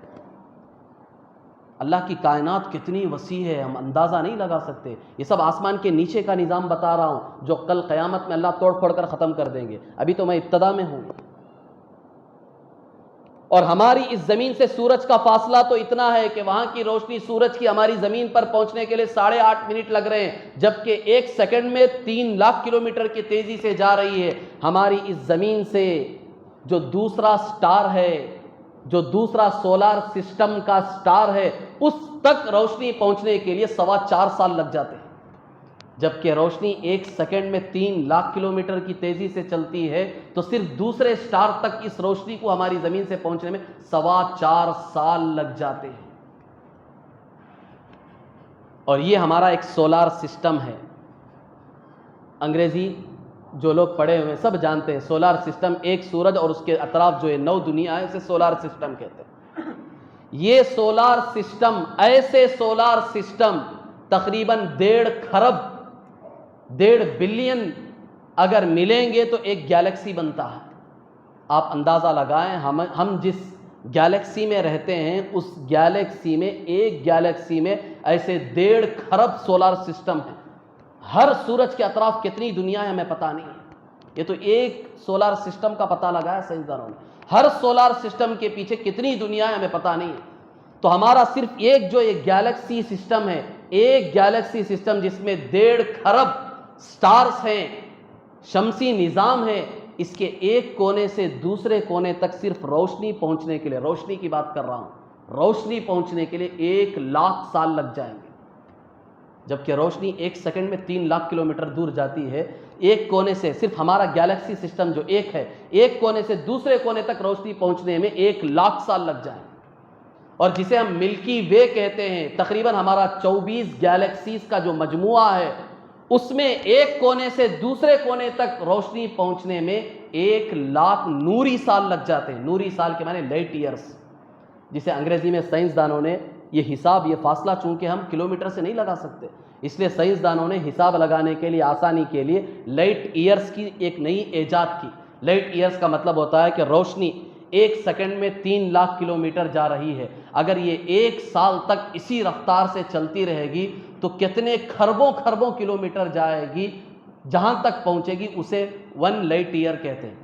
اللہ کی کائنات کتنی وسیع ہے، ہم اندازہ نہیں لگا سکتے۔ یہ سب آسمان کے نیچے کا نظام بتا رہا ہوں جو کل قیامت میں اللہ توڑ پھوڑ کر ختم کر دیں گے، ابھی تو میں ابتدا میں ہوں۔ اور ہماری اس زمین سے سورج کا فاصلہ تو اتنا ہے کہ وہاں کی روشنی سورج کی ہماری زمین پر پہنچنے کے لیے 8.5 منٹ لگ رہے ہیں، جبکہ ایک سیکنڈ میں 3 لاکھ کلومیٹر کی تیزی سے جا رہی ہے۔ ہماری اس زمین سے جو دوسرا سٹار ہے، جو دوسرا سولار سسٹم کا سٹار ہے، اس تک روشنی پہنچنے کے لیے 4.25 سال لگ جاتے ہیں، جبکہ روشنی ایک سیکنڈ میں 3 لاکھ کلومیٹر کی تیزی سے چلتی ہے، تو صرف دوسرے سٹار تک اس روشنی کو ہماری زمین سے پہنچنے میں 4.25 سال لگ جاتے ہیں۔ اور یہ ہمارا ایک سولار سسٹم ہے۔ انگریزی جو لوگ پڑھے ہوئے سب جانتے ہیں، سولار سسٹم ایک سورج اور اس کے اطراف جو ہے 9 دنیا ہے، اسے سولار سسٹم کہتے ہیں۔ یہ سولار سسٹم، ایسے سولار سسٹم تقریباً 1.5 کھرب 1.5 بلین اگر ملیں گے تو ایک گیلیکسی بنتا ہے۔ آپ اندازہ لگائیں، ہم جس گیلیکسی میں رہتے ہیں اس گیلیکسی میں، ایک گیلیکسی میں ایسے 1.5 کھرب سولار سسٹم ہے۔ ہر سورج کے اطراف کتنی دنیا ہے ہمیں پتہ نہیں ہے، یہ تو ایک سولار سسٹم کا پتہ لگایا سائنسدانوں نے۔ ہر سولار سسٹم کے پیچھے کتنی دنیا ہے ہمیں پتہ نہیں ہے۔ تو ہمارا صرف ایک جو ایک گیلیکسی سسٹم ہے، ایک گیلیکسی سسٹم جس میں 1.5 کھرب سٹارز ہیں، شمسی نظام ہے، اس کے ایک کونے سے دوسرے کونے تک صرف روشنی پہنچنے کے لیے، روشنی کی بات کر رہا ہوں، روشنی پہنچنے کے لیے 1 لاکھ سال لگ جائیں گے، جبکہ روشنی ایک سیکنڈ میں 3 لاکھ کلومیٹر دور جاتی ہے۔ ایک کونے سے صرف ہمارا گیلیکسی سسٹم جو ایک ہے، ایک کونے سے دوسرے کونے تک روشنی پہنچنے میں 1 لاکھ سال لگ جائیں۔ اور جسے ہم ملکی وے کہتے ہیں، تقریباً ہمارا 24 گیلیکسیز کا جو مجموعہ ہے، اس میں ایک کونے سے دوسرے کونے تک روشنی پہنچنے میں 1,00,000 نوری سال لگ جاتے ہیں. نوری سال کے معنی لیٹ ایئرس، جسے انگریزی میں سائنسدانوں نے یہ حساب، یہ فاصلہ چونکہ ہم کلومیٹر سے نہیں لگا سکتے، اس لیے سائنسدانوں نے حساب لگانے کے لیے، آسانی کے لیے لائٹ ایئرس کی ایک نئی ایجاد کی. لائٹ ایئرس کا مطلب ہوتا ہے کہ روشنی 1 سیکنڈ میں 3,00,000 کلومیٹر جا رہی ہے. اگر یہ 1 سال تک اسی رفتار سے چلتی رہے گی تو کتنے خربوں کلومیٹر جائے گی، جہاں تک پہنچے گی اسے 1 لائٹ ایئر کہتے ہیں،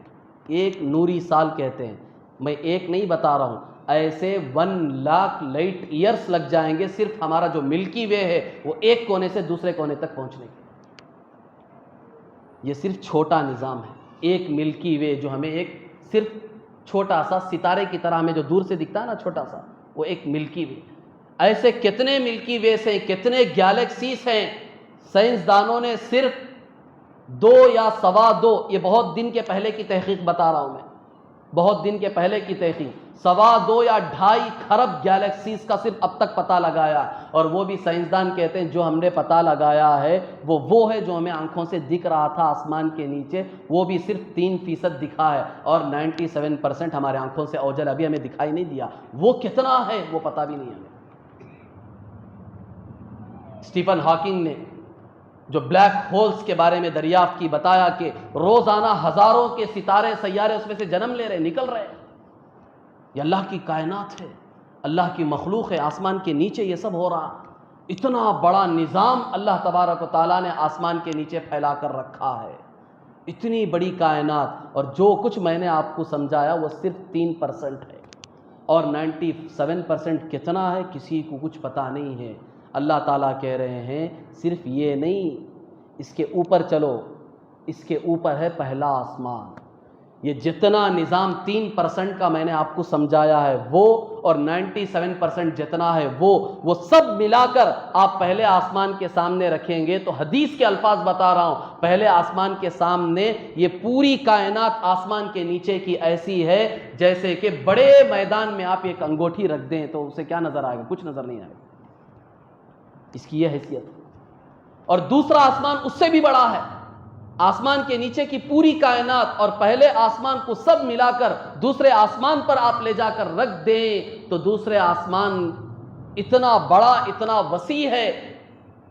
1 نوری سال کہتے ہیں. میں ایک نہیں بتا رہا ہوں، ایسے 1,00,000 لائٹ ایئرس لگ جائیں گے صرف ہمارا جو ملکی وے ہے وہ ایک کونے سے دوسرے کونے تک پہنچنے کے. یہ صرف چھوٹا نظام ہے. ایک ملکی وے جو ہمیں ایک صرف چھوٹا سا ستارے کی طرح ہمیں جو دور سے دکھتا ہے نا چھوٹا سا، وہ ایک ملکی وے. ایسے کتنے ملکی ویز ہیں، کتنے گیلیکسیز ہیں. سائنسدانوں نے صرف 2 یا 2.25، یہ بہت دن کے پہلے کی تحقیق بتا رہا ہوں میں، بہت دن کے پہلے کی تحقیق، 2.25 یا 2.5 خرب گیلیکسیز کا صرف اب تک پتہ لگایا. اور وہ بھی سائنسدان کہتے ہیں جو ہم نے پتہ لگایا ہے وہ ہے جو ہمیں آنکھوں سے دکھ رہا تھا آسمان کے نیچے، وہ بھی صرف 3% دکھا ہے، اور 97% ہمارے آنکھوں سے اوجھل ابھی ہمیں دکھائی نہیں دیا. وہ کتنا ہے وہ پتہ بھی نہیں ہمیں. اسٹیفن ہاکنگ نے جو بلیک ہولز کے بارے میں دریافت کی، بتایا کہ روزانہ ہزاروں کے ستارے سیارے اس میں سے جنم لے رہے، نکل رہے. یہ اللہ کی کائنات ہے، اللہ کی مخلوق ہے. آسمان کے نیچے یہ سب ہو رہا، اتنا بڑا نظام اللہ تبارک و تعالیٰ نے آسمان کے نیچے پھیلا کر رکھا ہے. اتنی بڑی کائنات، اور جو کچھ میں نے آپ کو سمجھایا وہ صرف 3% ہے، اور 97% کتنا ہے کسی کو کچھ پتہ نہیں ہے. اللہ تعالیٰ کہہ رہے ہیں صرف یہ نہیں، اس کے اوپر چلو، اس کے اوپر ہے پہلا آسمان. یہ جتنا نظام 3% کا میں نے آپ کو سمجھایا ہے وہ، اور 97% جتنا ہے وہ سب ملا کر آپ پہلے آسمان کے سامنے رکھیں گے تو حدیث کے الفاظ بتا رہا ہوں، پہلے آسمان کے سامنے یہ پوری کائنات آسمان کے نیچے کی ایسی ہے جیسے کہ بڑے میدان میں آپ ایک انگوٹھی رکھ دیں تو اسے کیا نظر آئے گا؟ کچھ نظر نہیں آئے گا. اس کی یہ حیثیت. اور دوسرا آسمان اس سے بھی بڑا ہے. آسمان کے نیچے کی پوری کائنات اور پہلے آسمان کو سب ملا کر دوسرے آسمان پر آپ لے جا کر رکھ دیں تو دوسرے آسمان اتنا بڑا، اتنا وسیع ہے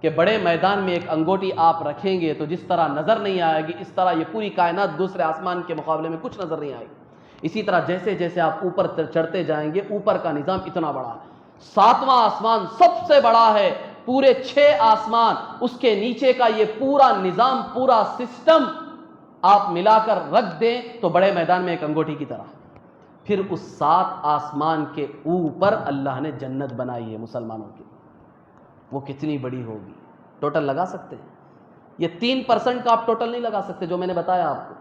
کہ بڑے میدان میں ایک انگوٹھی آپ رکھیں گے تو جس طرح نظر نہیں آئے گی، اس طرح یہ پوری کائنات دوسرے آسمان کے مقابلے میں کچھ نظر نہیں آئے گی. اسی طرح جیسے جیسے آپ اوپر چڑھتے جائیں گے، اوپر کا نظام اتنا بڑا ہے. 7واں آسمان سب سے بڑا ہے. پورے 6 آسمان، اس کے نیچے کا یہ پورا نظام، پورا سسٹم آپ ملا کر رکھ دیں تو بڑے میدان میں ایک انگوٹھی کی طرح. پھر اس 7 آسمان کے اوپر اللہ نے جنت بنائی ہے مسلمانوں کی. وہ کتنی بڑی ہوگی؟ ٹوٹل لگا سکتے ہیں؟ یہ 3% کا آپ ٹوٹل نہیں لگا سکتے جو میں نے بتایا آپ کو.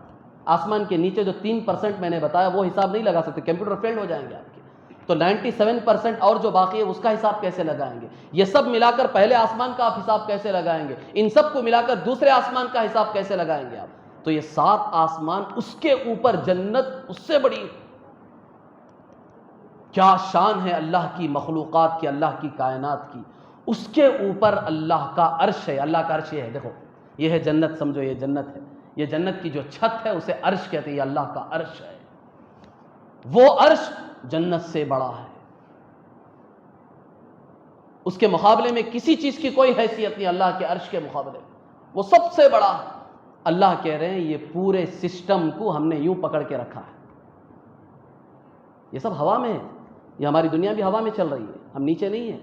آسمان کے نیچے جو 3% میں نے بتایا وہ حساب نہیں لگا سکتے، کمپیوٹر فیلڈ ہو جائیں گے آپ کے. تو 97% اور جو باقی ہے اس کا حساب کیسے لگائیں گے؟ یہ سب ملا کر پہلے آسمان کا آپ حساب کیسے لگائیں گے؟ ان سب کو ملا کر دوسرے آسمان کا حساب کیسے لگائیں گے آپ؟ تو یہ 7 آسمان، اس کے اوپر جنت اس سے بڑی. کیا شان ہے اللہ کی مخلوقات کی، اللہ کی کائنات کی. اس کے اوپر اللہ کا عرش ہے. اللہ کا عرش یہ ہے، دیکھو یہ ہے جنت، سمجھو یہ جنت ہے. یہ جنت کی جو چھت ہے اسے عرش کہتے ہیں. یہ اللہ کا عرش ہے. وہ عرش جنت سے بڑا ہے. اس کے مقابلے میں کسی چیز کی کوئی حیثیت نہیں. اللہ کے عرش کے مقابلے میں وہ سب سے بڑا ہے. اللہ کہہ رہے ہیں یہ پورے سسٹم کو ہم نے یوں پکڑ کے رکھا ہے. یہ سب ہوا میں ہے. یہ ہماری دنیا بھی ہوا میں چل رہی ہے، ہم نیچے نہیں ہیں.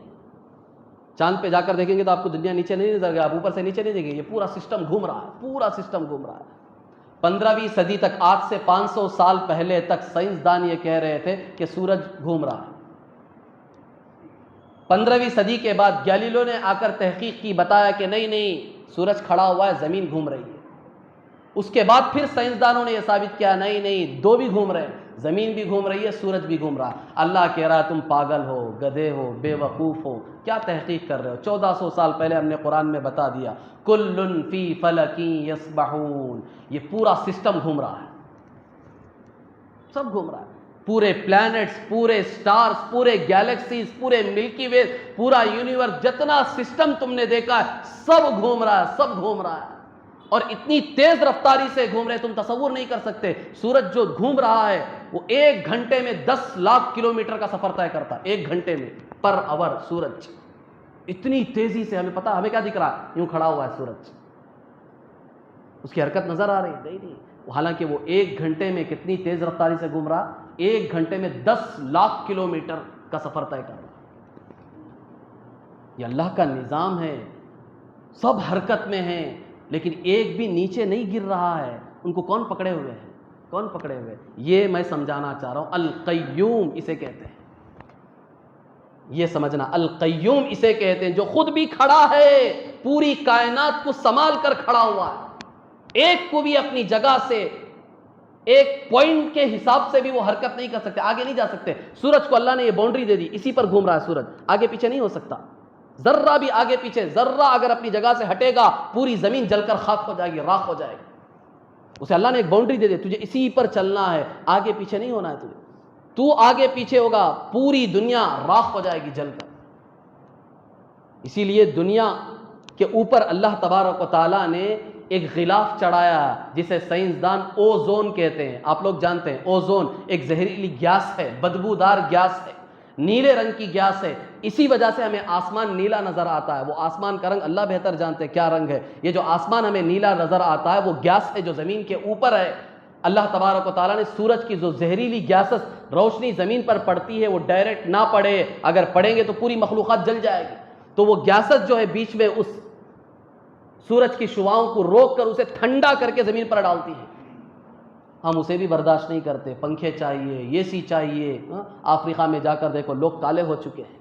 چاند پہ جا کر دیکھیں گے تو آپ کو دنیا نیچے نہیں نظر گا، آپ اوپر سے نیچے نہیں دیکھیں گے. یہ پورا سسٹم گھوم رہا ہے، پورا سسٹم گھوم رہا ہے. 15ویں صدی تک، آج سے 500 سال پہلے تک سائنسدان یہ کہہ رہے تھے کہ سورج گھوم رہا ہے. 15ویں صدی کے بعد گیلیلیو نے آ کر تحقیق کی، بتایا کہ نہیں سورج کھڑا ہوا ہے، زمین گھوم رہی ہے. اس کے بعد پھر سائنسدانوں نے یہ ثابت کیا نہیں دو بھی گھوم رہے ہیں، زمین بھی گھوم رہی ہے، سورج بھی گھوم رہا ہے. اللہ کہہ رہا ہے تم پاگل ہو، گدھے ہو، بے وقوف ہو، کیا تحقیق کر رہے ہو؟ 1400 سال پہلے ہم نے قرآن میں بتا دیا کل فی فلک یسبحون. یہ پورا سسٹم گھوم رہا ہے، سب گھوم رہا ہے. پورے پلانٹس، پورے سٹارز، پورے گیلیکسیز، پورے ملکی وے، پورا یونیورس، جتنا سسٹم تم نے دیکھا ہے سب گھوم رہا ہے، سب گھوم رہا ہے. اور اتنی تیز رفتاری سے گھوم رہے تم تصور نہیں کر سکتے. سورج جو گھوم رہا ہے وہ 1 گھنٹے میں 10 لاکھ کلومیٹر کا سفر طے کرتا ہے. 1 گھنٹے میں پر آور سورج اتنی تیزی سے. ہمیں پتا ہمیں کیا دکھ رہا ہے؟ یوں کھڑا ہوا ہے سورج, اس کی حرکت نظر آ رہی ہے؟ نہیں. حالانکہ وہ 1 گھنٹے میں کتنی تیز رفتاری سے گھوم رہا, 1 گھنٹے میں 10 لاکھ کلومیٹر کا سفر طے کر رہا. یہ اللہ کا نظام ہے, سب حرکت میں ہیں لیکن ایک بھی نیچے نہیں گر رہا ہے. ان کو کون پکڑے ہوئے ہیں؟ کون پکڑے ہوئے؟ یہ میں سمجھانا چاہ رہا ہوں. القیوم اسے کہتے ہیں, یہ سمجھنا. القیوم اسے کہتے ہیں جو خود بھی کھڑا ہے, پوری کائنات کو سنبھال کر کھڑا ہوا ہے. ایک کو بھی اپنی جگہ سے, ایک پوائنٹ کے حساب سے بھی وہ حرکت نہیں کر سکتے, آگے نہیں جا سکتے. سورج کو اللہ نے یہ باؤنڈری دے دی, اسی پر گھوم رہا ہے سورج, آگے پیچھے نہیں ہو سکتا. ذرہ بھی آگے پیچھے, ذرہ اگر اپنی جگہ سے ہٹے گا پوری زمین جل کر خاک ہو جائے گی, راکھ ہو جائے گی. اسے اللہ نے ایک باؤنڈری دے دی, تجھے اسی پر چلنا ہے, آگے پیچھے نہیں ہونا ہے تجھے. تو آگے پیچھے ہوگا پوری دنیا راکھ ہو جائے گی جل کر. اسی لیے دنیا کے اوپر اللہ تبارک و تعالیٰ نے ایک غلاف چڑھایا جسے سائنسدان اوزون کہتے ہیں. آپ لوگ جانتے ہیں اوزون ایک زہریلی گیس ہے, بدبودار گیس ہے, نیلے رنگ کی گیس ہے. اسی وجہ سے ہمیں آسمان نیلا نظر آتا ہے. وہ آسمان کا رنگ اللہ بہتر جانتے ہیں کیا رنگ ہے. یہ جو آسمان ہمیں نیلا نظر آتا ہے وہ گیس ہے جو زمین کے اوپر ہے. اللہ تبارک و تعالیٰ نے سورج کی جو زہریلی گیسز روشنی زمین پر پڑتی ہے وہ ڈائریکٹ نہ پڑے, اگر پڑیں گے تو پوری مخلوقات جل جائے گی. تو وہ گیسز جو ہے بیچ میں اس سورج کی شعاؤں کو روک کر اسے ٹھنڈا کر کے زمین پر ڈالتی ہے. ہم اسے بھی برداشت نہیں کرتے. پنکھے چاہیے, اے سی چاہیے. افریقہ میں جا کر دیکھو لوگ کالے ہو چکے ہیں,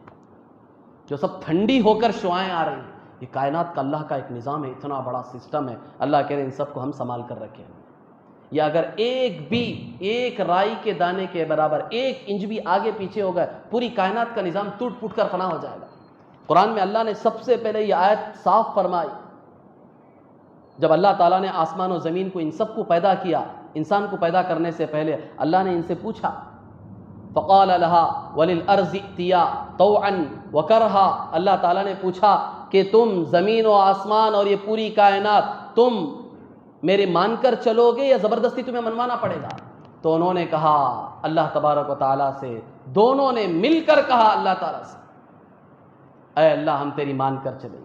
جو سب ٹھنڈی ہو کر شعائیں آ رہی ہیں. یہ کائنات کا اللہ کا ایک نظام ہے, اتنا بڑا سسٹم ہے. اللہ کہہ رہے ہیں ان سب کو ہم سنبھال کر رکھیں. یا اگر ایک رائی کے دانے کے برابر 1 انچ بھی آگے پیچھے ہو گئے پوری کائنات کا نظام ٹوٹ پھوٹ کر فنا ہو جائے گا. قرآن میں اللہ نے سب سے پہلے یہ آیت صاف فرمائی جب اللہ تعالیٰ نے آسمان و زمین کو ان سب کو پیدا کیا. انسان کو پیدا کرنے سے پہلے اللہ نے ان سے پوچھا, فقال لها وللارض ائتیا طوعا وکرہا. اللہ تعالیٰ نے پوچھا کہ تم زمین و آسمان اور یہ پوری کائنات تم میرے مان کر چلو گے یا زبردستی تمہیں منوانا پڑے گا؟ تو انہوں نے کہا اللہ تبارک و تعالیٰ سے, دونوں نے مل کر کہا اللہ تعالیٰ سے, اے اللہ ہم تیری مان کر چلیں گے,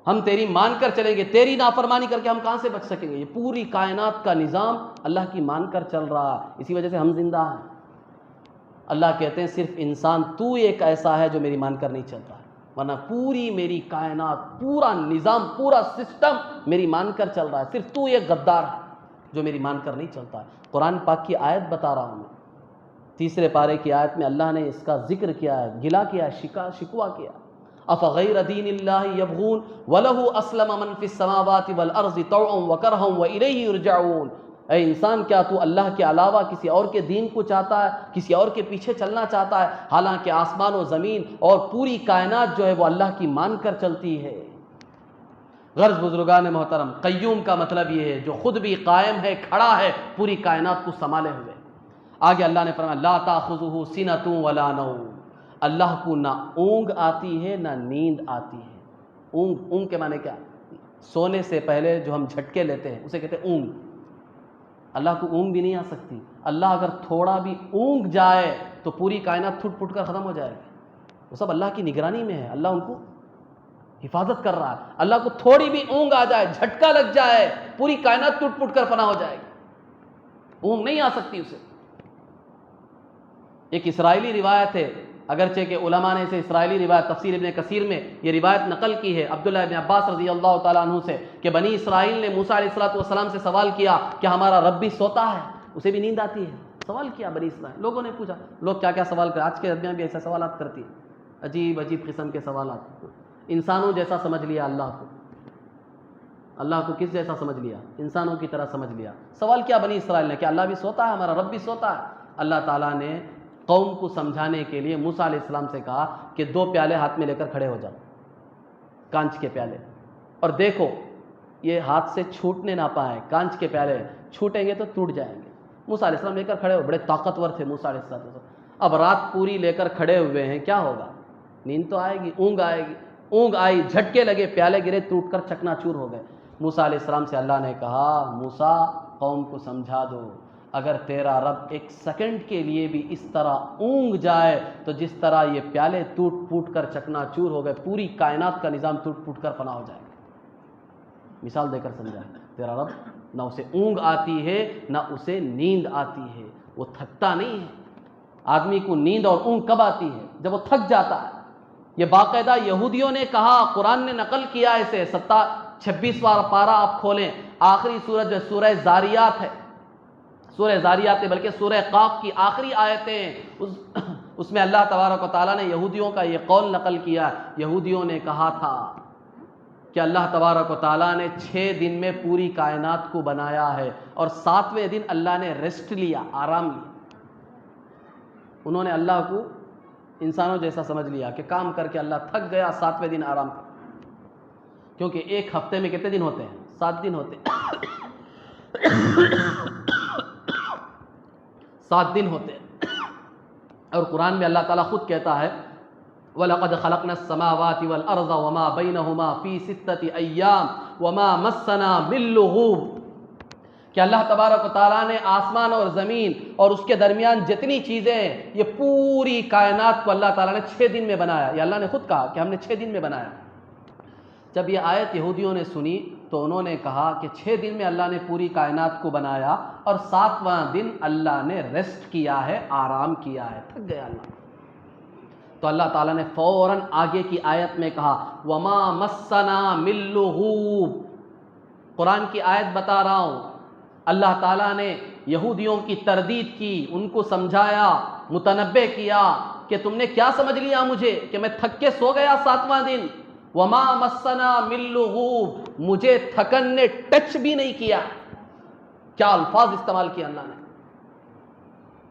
ہم تیری مان کر چلیں گے, تیری نافرمانی کر کے ہم کہاں سے بچ سکیں گے؟ یہ پوری کائنات کا نظام اللہ کی مان کر چل رہا ہے, اسی وجہ سے ہم زندہ ہیں. اللہ کہتے ہیں صرف انسان تو ایک ایسا ہے جو میری مان کر نہیں چلتا ہے, ورنہ پوری میری کائنات, پورا نظام, پورا سسٹم میری مان کر چل رہا ہے. صرف تو ایک غدار ہے جو میری مان کر نہیں چلتا ہے. قرآن پاک کی آیت بتا رہا ہوں میں, 3 پارے کی آیت میں اللہ نے اس کا ذکر کیا ہے, گلا کیا, شکوہ کیا. افغیر دین اللہ یبغون ولہ اسلم من فی السماوات والارض طوعا وکرہا والیہ یرجعون. اے انسان کیا تو اللہ کے علاوہ کسی اور کے دین کو چاہتا ہے, کسی اور کے پیچھے چلنا چاہتا ہے, حالانکہ آسمان و زمین اور پوری کائنات جو ہے وہ اللہ کی مان کر چلتی ہے. غرض بزرگان محترم, قیوم کا مطلب یہ ہے جو خود بھی قائم ہے, کھڑا ہے, پوری کائنات کو سنبھالے ہوئے. آگے اللہ نے فرمایا لا تاخذہ سنۃ ولا نوم. اللہ کو نہ اونگ آتی ہے نہ نیند آتی ہے. اونگ کے معنی کیا؟ سونے سے پہلے جو ہم جھٹکے لیتے ہیں اسے کہتے ہیں اونگ. اللہ کو اونگ بھی نہیں آ سکتی. اللہ اگر تھوڑا بھی اونگ جائے تو پوری کائنات ٹوٹ پھوٹ کر ختم ہو جائے گی. وہ سب اللہ کی نگرانی میں ہے, اللہ ان کو حفاظت کر رہا ہے. اللہ کو تھوڑی بھی اونگ آ جائے, جھٹکا لگ جائے, پوری کائنات ٹوٹ پھوٹ کر فنا ہو جائے گی. اونگ نہیں آ سکتی اسے. ایک اسرائیلی روایت ہے, اگرچہ کہ علماء نے اسے اسرائیلی روایت تفسیر ابن کثیر میں یہ روایت نقل کی ہے عبداللہ ابن عباس رضی اللہ تعالیٰ عنہ سے, کہ بنی اسرائیل نے موسیٰ علیہ السلام سے سوال کیا کہ ہمارا رب بھی سوتا ہے, اسے بھی نیند آتی ہے؟ سوال کیا بنی اسرائیل. لوگوں نے پوچھا, لوگ کیا کیا سوال کریں, آج کے دنیا بھی ایسے سوالات کرتی ہیں, عجیب عجیب قسم کے سوالات. انسانوں جیسا سمجھ لیا اللہ کو. اللہ کو کس جیسا سمجھ لیا؟ انسانوں کی طرح سمجھ لیا. سوال کیا بنی اسرائیل نے کہ اللہ بھی سوتا ہے, ہمارا رب بھی سوتا ہے. اللہ تعالیٰ نے قوم کو سمجھانے کے لیے موسیٰ علیہ السلام سے کہا کہ 2 پیالے ہاتھ میں لے کر کھڑے ہو جاؤ, کانچ کے پیالے, اور دیکھو یہ ہاتھ سے چھوٹنے نہ پائیں. کانچ کے پیالے چھوٹیں گے تو ٹوٹ جائیں گے. موسیٰ علیہ السلام لے کر کھڑے ہوئے, بڑے طاقتور تھے موسیٰ علیہ السلام. اب رات پوری لے کر کھڑے ہوئے ہیں, کیا ہوگا؟ نیند تو آئے گی, اونگ آئے گی. اونگ آئی، جھٹکے لگے، پیالے گرے، ٹوٹ کر چکنا چور ہو گئے۔ موسیٰ علیہ السلام سے اللہ نے کہا موسیٰ قوم کو سمجھا دو، اگر تیرا رب ایک سیکنڈ کے لیے بھی اس طرح اونگ جائے تو جس طرح یہ پیالے ٹوٹ پھوٹ کر چکنا چور ہو گئے، پوری کائنات کا نظام ٹوٹ پھوٹ کر فنا ہو جائے گا۔ مثال دے کر سمجھا، تیرا رب نہ اسے اونگ آتی ہے نہ اسے نیند آتی ہے، وہ تھکتا نہیں ہے۔ آدمی کو نیند اور اونگ کب آتی ہے؟ جب وہ تھک جاتا ہے۔ یہ باقاعدہ یہودیوں نے کہا، قرآن نے نقل کیا اسے۔ 26واں پارہ آپ کھولیں، آخری سورج جو سورہ زاریات ہے، سورہ زاریات ہے بلکہ سورہ قاف کی آخری آیتیں، اس میں اللہ تبارک و تعالیٰ نے یہودیوں کا یہ قول نقل کیا۔ یہودیوں نے کہا تھا کہ اللہ تبارک و تعالیٰ نے 6 دن میں پوری کائنات کو بنایا ہے اور 7ویں دن اللہ نے ریسٹ لیا، آرام لیا۔ انہوں نے اللہ کو انسانوں جیسا سمجھ لیا کہ کام کر کے اللہ تھک گیا، 7ویں دن آرام کر، کیونکہ ایک ہفتے میں کتنے دن ہوتے ہیں؟ 7 دن ہوتے ہیں، 7 دن ہوتے ہیں۔ اور قرآن میں اللہ تعالیٰ خود کہتا ہے وَلَقَدْ خَلَقْنَا السَّمَاوَاتِ وَالْأَرْضَ وَمَا بَيْنَهُمَا فِي 6 أَيَّامٍ وَمَا مَسَّنَا مِن لُغُوبٍ، کہ اللہ تبارک و تعالیٰ نے آسمان اور زمین اور اس کے درمیان جتنی چیزیں ہیں، یہ پوری کائنات کو اللہ تعالیٰ نے 6 دن میں بنایا۔ یہ اللہ نے خود کہا کہ ہم نے 6 دن میں بنایا۔ جب یہ آیت یہودیوں نے سنی تو انہوں نے کہا کہ 6 دن میں اللہ نے پوری کائنات کو بنایا اور 7واں دن اللہ نے ریسٹ کیا ہے، آرام کیا ہے، تھک گیا اللہ۔ تو اللہ تعالیٰ نے فوراً آگے کی آیت میں کہا وَمَا مَسَّنَا مِن لُغُوبٍ، قرآن کی آیت بتا رہا ہوں۔ اللہ تعالیٰ نے یہودیوں کی تردید کی، ان کو سمجھایا، متنبہ کیا کہ تم نے کیا سمجھ لیا مجھے کہ میں تھک کے سو گیا 7واں دن؟ وما مسنا من لغوب، مجھے تھکن نے ٹچ بھی نہیں کیا۔ کیا الفاظ استعمال کیا اللہ نے!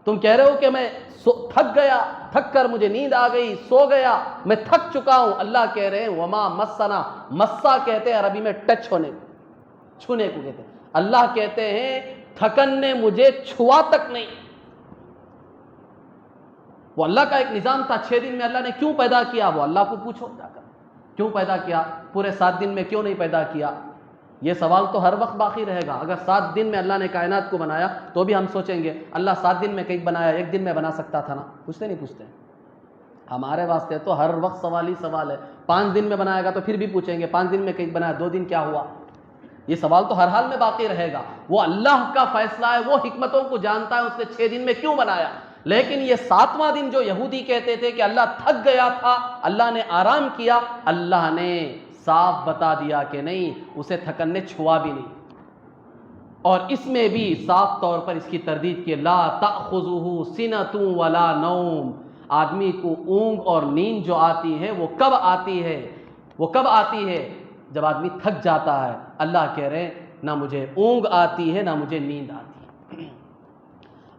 تم کہہ رہے ہو کہ میں تھک گیا، تھک کر مجھے نیند آ گئی، سو گیا، میں تھک چکا ہوں۔ اللہ کہہ رہے ہیں وما مسنا، مسا کہتے ہیں عربی میں ٹچ ہونے کو، چھونے کو کہتے ہیں۔ اللہ کہتے ہیں تھکن نے مجھے چھوا تک نہیں۔ وہ اللہ کا ایک نظام تھا۔ 6 دن میں اللہ نے کیوں پیدا کیا؟ وہ اللہ کو پوچھو جا کر، کیوں پیدا کیا؟ پورے 7 دن میں کیوں نہیں پیدا کیا؟ یہ سوال تو ہر وقت باقی رہے گا۔ اگر 7 دن میں اللہ نے کائنات کو بنایا تو بھی ہم سوچیں گے اللہ 7 دن میں کہیں بنایا، 1 دن میں بنا سکتا تھا نا؟ پوچھتے نہیں پوچھتے؟ ہمارے واسطے تو ہر وقت سوال ہی سوال ہے۔ 5 دن میں بنائے گا تو پھر بھی پوچھیں گے 5 دن میں کہیں بنایا، 2 دن کیا ہوا؟ یہ سوال تو ہر حال میں باقی رہے گا۔ وہ اللہ کا فیصلہ ہے، وہ حکمتوں کو جانتا ہے، اس نے 6 دن میں کیوں بنایا۔ لیکن یہ 7واں دن جو یہودی کہتے تھے کہ اللہ تھک گیا تھا، اللہ نے آرام کیا، اللہ نے صاف بتا دیا کہ نہیں، اسے تھکن نے چھوا بھی نہیں۔ اور اس میں بھی صاف طور پر اس کی تردید کہ لا تأخذہ سنۃ ولا نوم، آدمی کو اونگ اور نیند جو آتی ہے وہ کب آتی ہے؟ وہ کب آتی ہے؟ جب آدمی تھک جاتا ہے۔ اللہ کہہ رہے ہیں نہ مجھے اونگ آتی ہے نہ مجھے نیند آتی ہے۔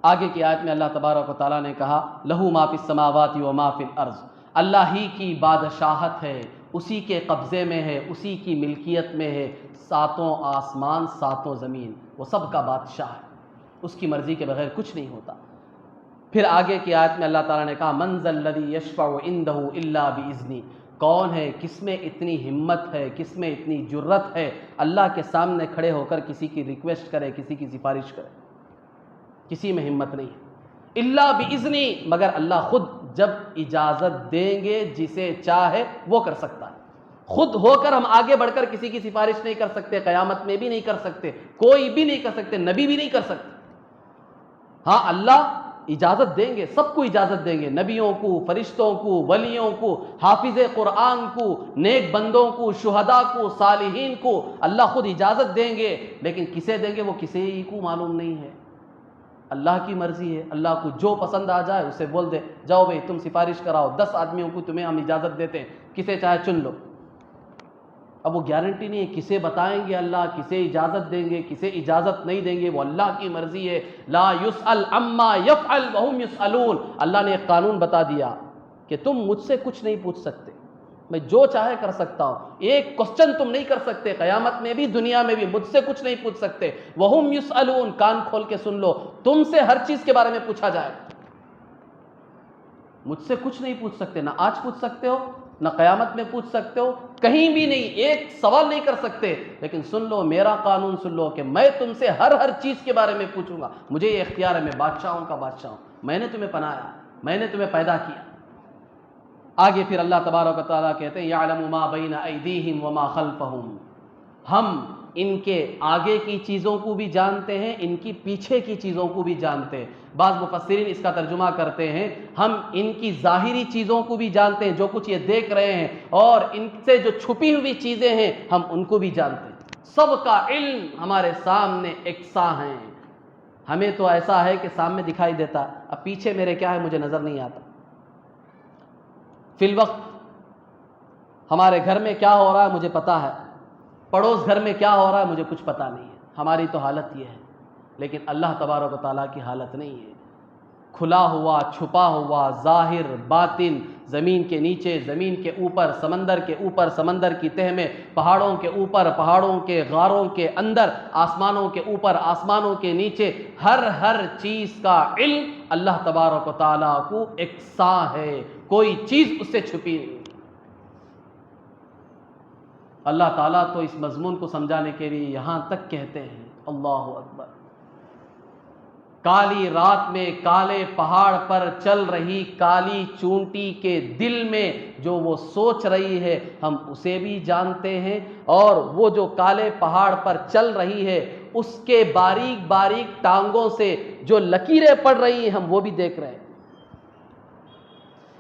آگے کی آیت میں اللہ تبارک و تعالیٰ نے کہا لہو ما فی السماوات و ما فی الارض، اللہ ہی کی بادشاہت ہے، اسی کے قبضے میں ہے، اسی کی ملکیت میں ہے 7 آسمان 7 زمین، وہ سب کا بادشاہ ہے، اس کی مرضی کے بغیر کچھ نہیں ہوتا۔ پھر آگے کی آیت میں اللہ تعالیٰ نے کہا من ذا الذی یشفع عندہ الا باذنہ، کون ہے، کس میں اتنی ہمت ہے، کس میں اتنی جرت ہے اللہ کے سامنے کھڑے ہو کر کسی کی ریکویسٹ کرے، کسی کی سفارش کرے؟ کسی میں ہمت نہیں ہے۔ الا باذنہ، مگر اللہ خود جب اجازت دیں گے جسے چاہے وہ کر سکتا ہے۔ خود ہو کر ہم آگے بڑھ کر کسی کی سفارش نہیں کر سکتے، قیامت میں بھی نہیں کر سکتے، کوئی بھی نہیں کر سکتے، نبی بھی نہیں کر سکتے۔ ہاں اللہ اجازت دیں گے، سب کو اجازت دیں گے، نبیوں کو، فرشتوں کو، ولیوں کو، حافظ قرآن کو، نیک بندوں کو، شہداء کو، صالحین کو اللہ خود اجازت دیں گے، لیکن کسے دیں گے وہ کسی کو معلوم نہیں ہے۔ اللہ کی مرضی ہے، اللہ کو جو پسند آ جائے اسے بول دے جاؤ بھائی تم سفارش کراؤ، 10 آدمیوں کو تمہیں ہم اجازت دیتے ہیں، کسے چاہے چن لو۔ اب وہ گارنٹی نہیں ہے کسے بتائیں گے اللہ، کسے اجازت دیں گے، کسے اجازت نہیں دیں گے، وہ اللہ کی مرضی ہے۔ لا يسأل عما يفعل وهم يسألون، اللہ نے ایک قانون بتا دیا کہ تم مجھ سے کچھ نہیں پوچھ سکتے، میں جو چاہے کر سکتا ہوں، ایک کوسچن تم نہیں کر سکتے، قیامت میں بھی دنیا میں بھی مجھ سے کچھ نہیں پوچھ سکتے۔ وهم يسألون، کان کھول کے سن لو، تم سے ہر چیز کے بارے میں پوچھا جائے گا، مجھ سے کچھ نہیں پوچھ سکتے، نہ آج پوچھ سکتے ہو، نہ قیامت میں پوچھ سکتے ہو، کہیں بھی نہیں، ایک سوال نہیں کر سکتے، لیکن سن لو میرا قانون، سن لو کہ میں تم سے ہر چیز کے بارے میں پوچھوں گا، مجھے یہ اختیار ہے، میں بادشاہوں کا بادشاہ ہوں، میں نے تمہیں بنایا، میں نے تمہیں پیدا کیا۔ آگے پھر اللہ تبارک و تعالیٰ کہتے ہیں یعلم ما بین ایدیہم وما خلفہم، ہم ان کے آگے کی چیزوں کو بھی جانتے ہیں، ان کی پیچھے کی چیزوں کو بھی جانتے ہیں۔ بعض مفسرین اس کا ترجمہ کرتے ہیں ہم ان کی ظاہری چیزوں کو بھی جانتے ہیں، جو کچھ یہ دیکھ رہے ہیں، اور ان سے جو چھپی ہوئی چیزیں ہیں ہم ان کو بھی جانتے ہیں۔ سب کا علم ہمارے سامنے یکساں ہے۔ ہمیں تو ایسا ہے کہ سامنے دکھائی دیتا، اب پیچھے میرے کیا ہے مجھے نظر نہیں آتا۔ فی الوقت ہمارے گھر میں کیا ہو رہا ہے مجھے پتا ہے، پڑوس گھر میں کیا ہو رہا ہے مجھے کچھ پتا نہیں ہے۔ ہماری تو حالت یہ ہے، لیکن اللہ تبارک و تعالیٰ کی حالت نہیں ہے۔ کھلا ہوا، چھپا ہوا، ظاہر، باطن، زمین کے نیچے، زمین کے اوپر، سمندر کے اوپر، سمندر کی تہ میں، پہاڑوں کے اوپر، پہاڑوں کے غاروں کے اندر، آسمانوں کے اوپر، آسمانوں کے نیچے، ہر چیز کا علم اللہ تبارک و تعالیٰ کو یکساں ہے، کوئی چیز اس سے چھپی نہیں۔ اللہ تعالیٰ تو اس مضمون کو سمجھانے کے لیے یہاں تک کہتے ہیں، اللہ اکبر، کالی رات میں کالے پہاڑ پر چل رہی کالی چونٹی کے دل میں جو وہ سوچ رہی ہے ہم اسے بھی جانتے ہیں، اور وہ جو کالے پہاڑ پر چل رہی ہے اس کے باریک باریک ٹانگوں سے جو لکیریں پڑ رہی ہیں ہم وہ بھی دیکھ رہے ہیں۔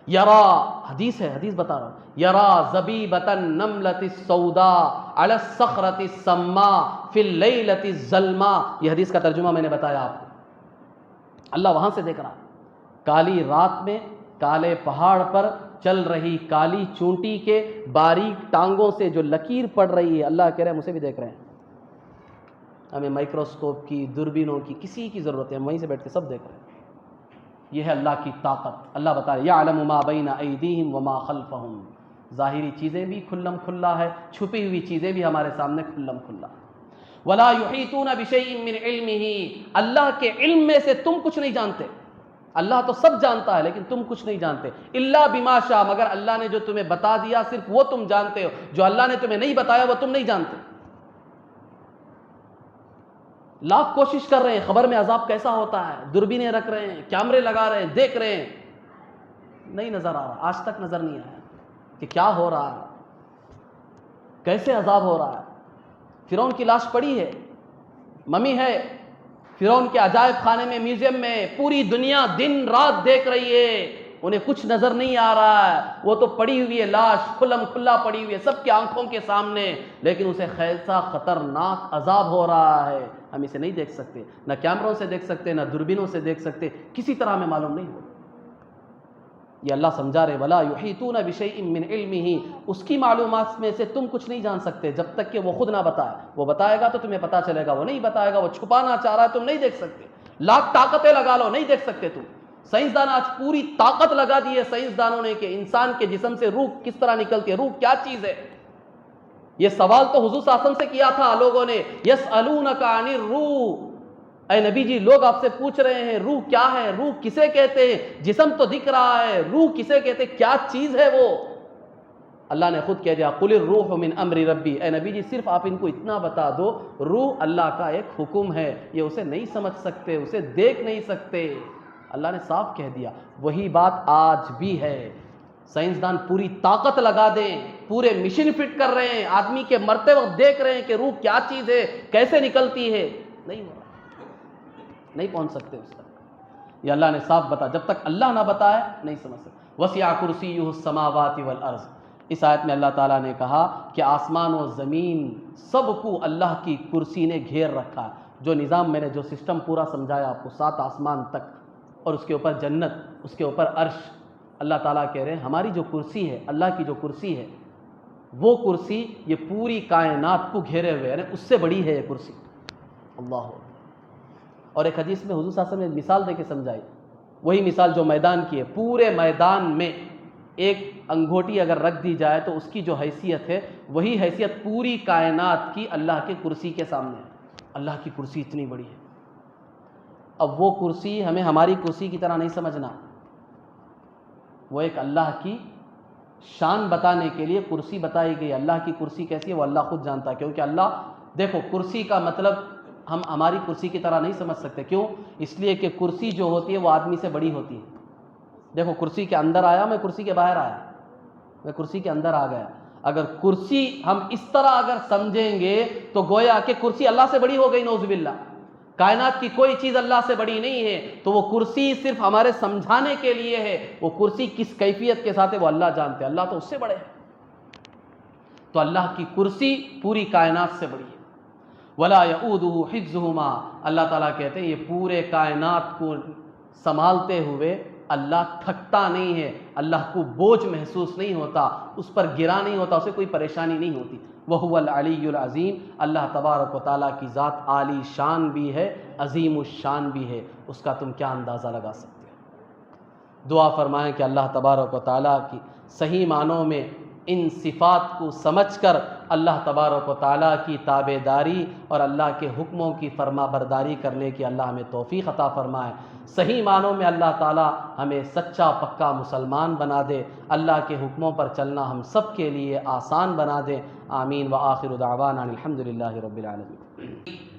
یرا، حدیث ہے، حدیث بتا رہا ہوں، یرا زبیبۃ النملۃ السوداء علی الصخرۃ السماء فی اللیلۃ الظلماء، یہ حدیث کا ترجمہ میں نے بتایا آپ کو۔ اللہ وہاں سے دیکھ رہا، کالی رات میں کالے پہاڑ پر چل رہی کالی چونٹی کے باریک ٹانگوں سے جو لکیر پڑ رہی ہے، اللہ کہہ رہے ہیں ہم اسے بھی دیکھ رہے ہیں۔ ہمیں مائکروسکوپ کی، دوربینوں کی کسی کی ضرورت ہے، ہم وہیں سے بیٹھ کے سب دیکھ رہے ہیں۔ یہ ہے اللہ کی طاقت۔ اللہ بتا رہے یعلم ما بین ایدیہم وما خلفہم، ظاہری چیزیں بھی کھلم کھلا ہے، چھپی ہوئی چیزیں بھی ہمارے سامنے کھلم کھلا ہے۔ ولا یحیطون بشیء من علمہ، اللہ کے علم میں سے تم کچھ نہیں جانتے۔ اللہ تو سب جانتا ہے لیکن تم کچھ نہیں جانتے، الا بما شاء، مگر اللہ نے جو تمہیں بتا دیا صرف وہ تم جانتے ہو، جو اللہ نے تمہیں نہیں بتایا وہ تم نہیں جانتے۔ لاکھ کوشش کر رہے ہیں خبر میں عذاب کیسا ہوتا ہے، دوربینیں رکھ رہے ہیں، کیمرے لگا رہے ہیں، دیکھ رہے ہیں، نہیں نظر آ رہا، آج تک نظر نہیں آیا کہ کیا ہو رہا ہے، کیسے عذاب ہو رہا ہے۔ فرعون کی لاش پڑی ہے، ممی ہے، فرعون کے عجائب خانے میں، میوزیم میں، پوری دنیا دن رات دیکھ رہی ہے، انہیں کچھ نظر نہیں آ رہا ہے، وہ تو پڑی ہوئی ہے، لاش کھلم کھلا پڑی ہوئی ہے سب کی آنکھوں کے سامنے، لیکن اسے کیسا خطرناک عذاب ہو رہا ہے، ہم اسے نہیں دیکھ سکتے، نہ کیمروں سے دیکھ سکتے، نہ دوربینوں سے دیکھ سکتے، کسی طرح ہمیں معلوم نہیں ہو۔ یہ اللہ سمجھا رہے ولا یحیطون بشیء من علمہ، اس کی معلومات میں سے تم کچھ نہیں جان سکتے جب تک کہ وہ خود نہ بتائے، وہ بتائے گا تو تمہیں پتہ چلے گا، وہ نہیں بتائے گا، وہ چھپانا چاہ رہا ہے تم نہیں دیکھ سکتے، لاکھ طاقتیں لگا لو نہیں دیکھ سکتے تم۔ سائنسدان آج پوری طاقت لگا دی ہے سائنسدانوں نے کہ انسان کے جسم سے روح کس طرح نکلتی ہے، روح کیا چیز ہے۔ یہ سوال تو حضور صلی اللہ علیہ وسلم سے کیا تھا لوگوں نے، یسألونک عن الروح، اے نبی جی لوگ آپ سے پوچھ رہے ہیں روح کیا ہے، روح کسے کہتے ہیں، جسم تو دکھ رہا ہے، روح کسے کہتے ہیں، کیا چیز ہے وہ۔ اللہ نے خود کہہ دیا قل الروح من امر ربی، اے نبی جی صرف آپ ان کو اتنا بتا دو روح اللہ کا ایک حکم ہے، یہ اسے نہیں سمجھ سکتے، اسے دیکھ نہیں سکتے، اللہ نے صاف کہہ دیا۔ وہی بات آج بھی ہے، سائنسدان پوری طاقت لگا دیں، پورے مشن فٹ کر رہے ہیں، آدمی کے مرتے وقت دیکھ رہے ہیں کہ روح کیا چیز ہے، کیسے نکلتی ہے، نہیں ہو رہا، نہیں پہنچ سکتے اس تک۔ یہ اللہ نے صاف بتا، جب تک اللہ نہ بتائے نہیں سمجھ سکتے۔ وسع کرسیہ السماوات والارض، اس آیت میں اللہ تعالیٰ نے کہا کہ آسمان و زمین سب کو اللہ کی کرسی نے گھیر رکھا، جو نظام میں نے جو سسٹم پورا سمجھایا آپ کو، 7 آسمان تک، اور اس کے اوپر جنت، اس کے اوپر عرش، اللہ تعالیٰ کہہ رہے ہیں ہماری جو کرسی ہے، اللہ کی جو کرسی ہے، وہ کرسی یہ پوری کائنات کو گھیرے ہوئے، یعنی اس سے بڑی ہے یہ کرسی، اللہ۔ اور ایک حدیث میں حضور صلی اللہ علیہ وسلم نے مثال دے کے سمجھائی، وہی مثال جو میدان کی ہے، پورے میدان میں ایک انگوٹھی اگر رکھ دی جائے تو اس کی جو حیثیت ہے وہی حیثیت پوری کائنات کی اللہ کے کرسی کے سامنے ہے۔ اللہ کی کرسی اتنی بڑی ہے۔ اب وہ کرسی ہمیں ہماری کرسی کی طرح نہیں سمجھنا، وہ ایک اللہ کی شان بتانے کے لیے کرسی بتائی گئی. اللہ کی کرسی کیسی ہے وہ اللہ خود جانتا ہے, کیونکہ اللہ, دیکھو کرسی کا مطلب ہم ہماری کرسی کی طرح نہیں سمجھ سکتے. کیوں؟ اس لیے کہ کرسی جو ہوتی ہے وہ آدمی سے بڑی ہوتی ہے. دیکھو کرسی کے اندر آیا, میں کرسی کے باہر آیا, میں کرسی کے اندر آ گیا. اگر کرسی ہم اس طرح اگر سمجھیں گے تو گویا کہ کرسی اللہ سے بڑی ہو گئی, نعوذ باللہ. کائنات کی کوئی چیز اللہ سے بڑی نہیں ہے, تو وہ کرسی صرف ہمارے سمجھانے کے لیے ہے. وہ کرسی کس کیفیت کے ساتھ ہے وہ اللہ جانتے ہیں, اللہ تو اس سے بڑے ہے. تو اللہ کی کرسی پوری کائنات سے بڑی ہے. ولا یؤودہ حفظہما, اللہ تعالیٰ کہتے ہیں یہ پورے کائنات کو سنبھالتے ہوئے اللہ تھکتا نہیں ہے, اللہ کو بوجھ محسوس نہیں ہوتا, اس پر گرا نہیں ہوتا, اسے کوئی پریشانی نہیں ہوتی. وہو العلی العظیم, اللہ تبارک و تعالیٰ کی ذات عالی شان بھی ہے, عظیم الشان بھی ہے, اس کا تم کیا اندازہ لگا سکتے ہو. دعا فرمائیں کہ اللہ تبارک و تعالیٰ کی صحیح معنوں میں ان صفات کو سمجھ کر اللہ تبارک و تعالیٰ کی تابع داری اور اللہ کے حکموں کی فرما برداری کرنے کی اللہ ہمیں توفیق عطا فرمائے. صحیح معنوں میں اللہ تعالیٰ ہمیں سچا پکا مسلمان بنا دے, اللہ کے حکموں پر چلنا ہم سب کے لیے آسان بنا دے. آمین. وآخر دعوانا الحمدللہ رب العالمین.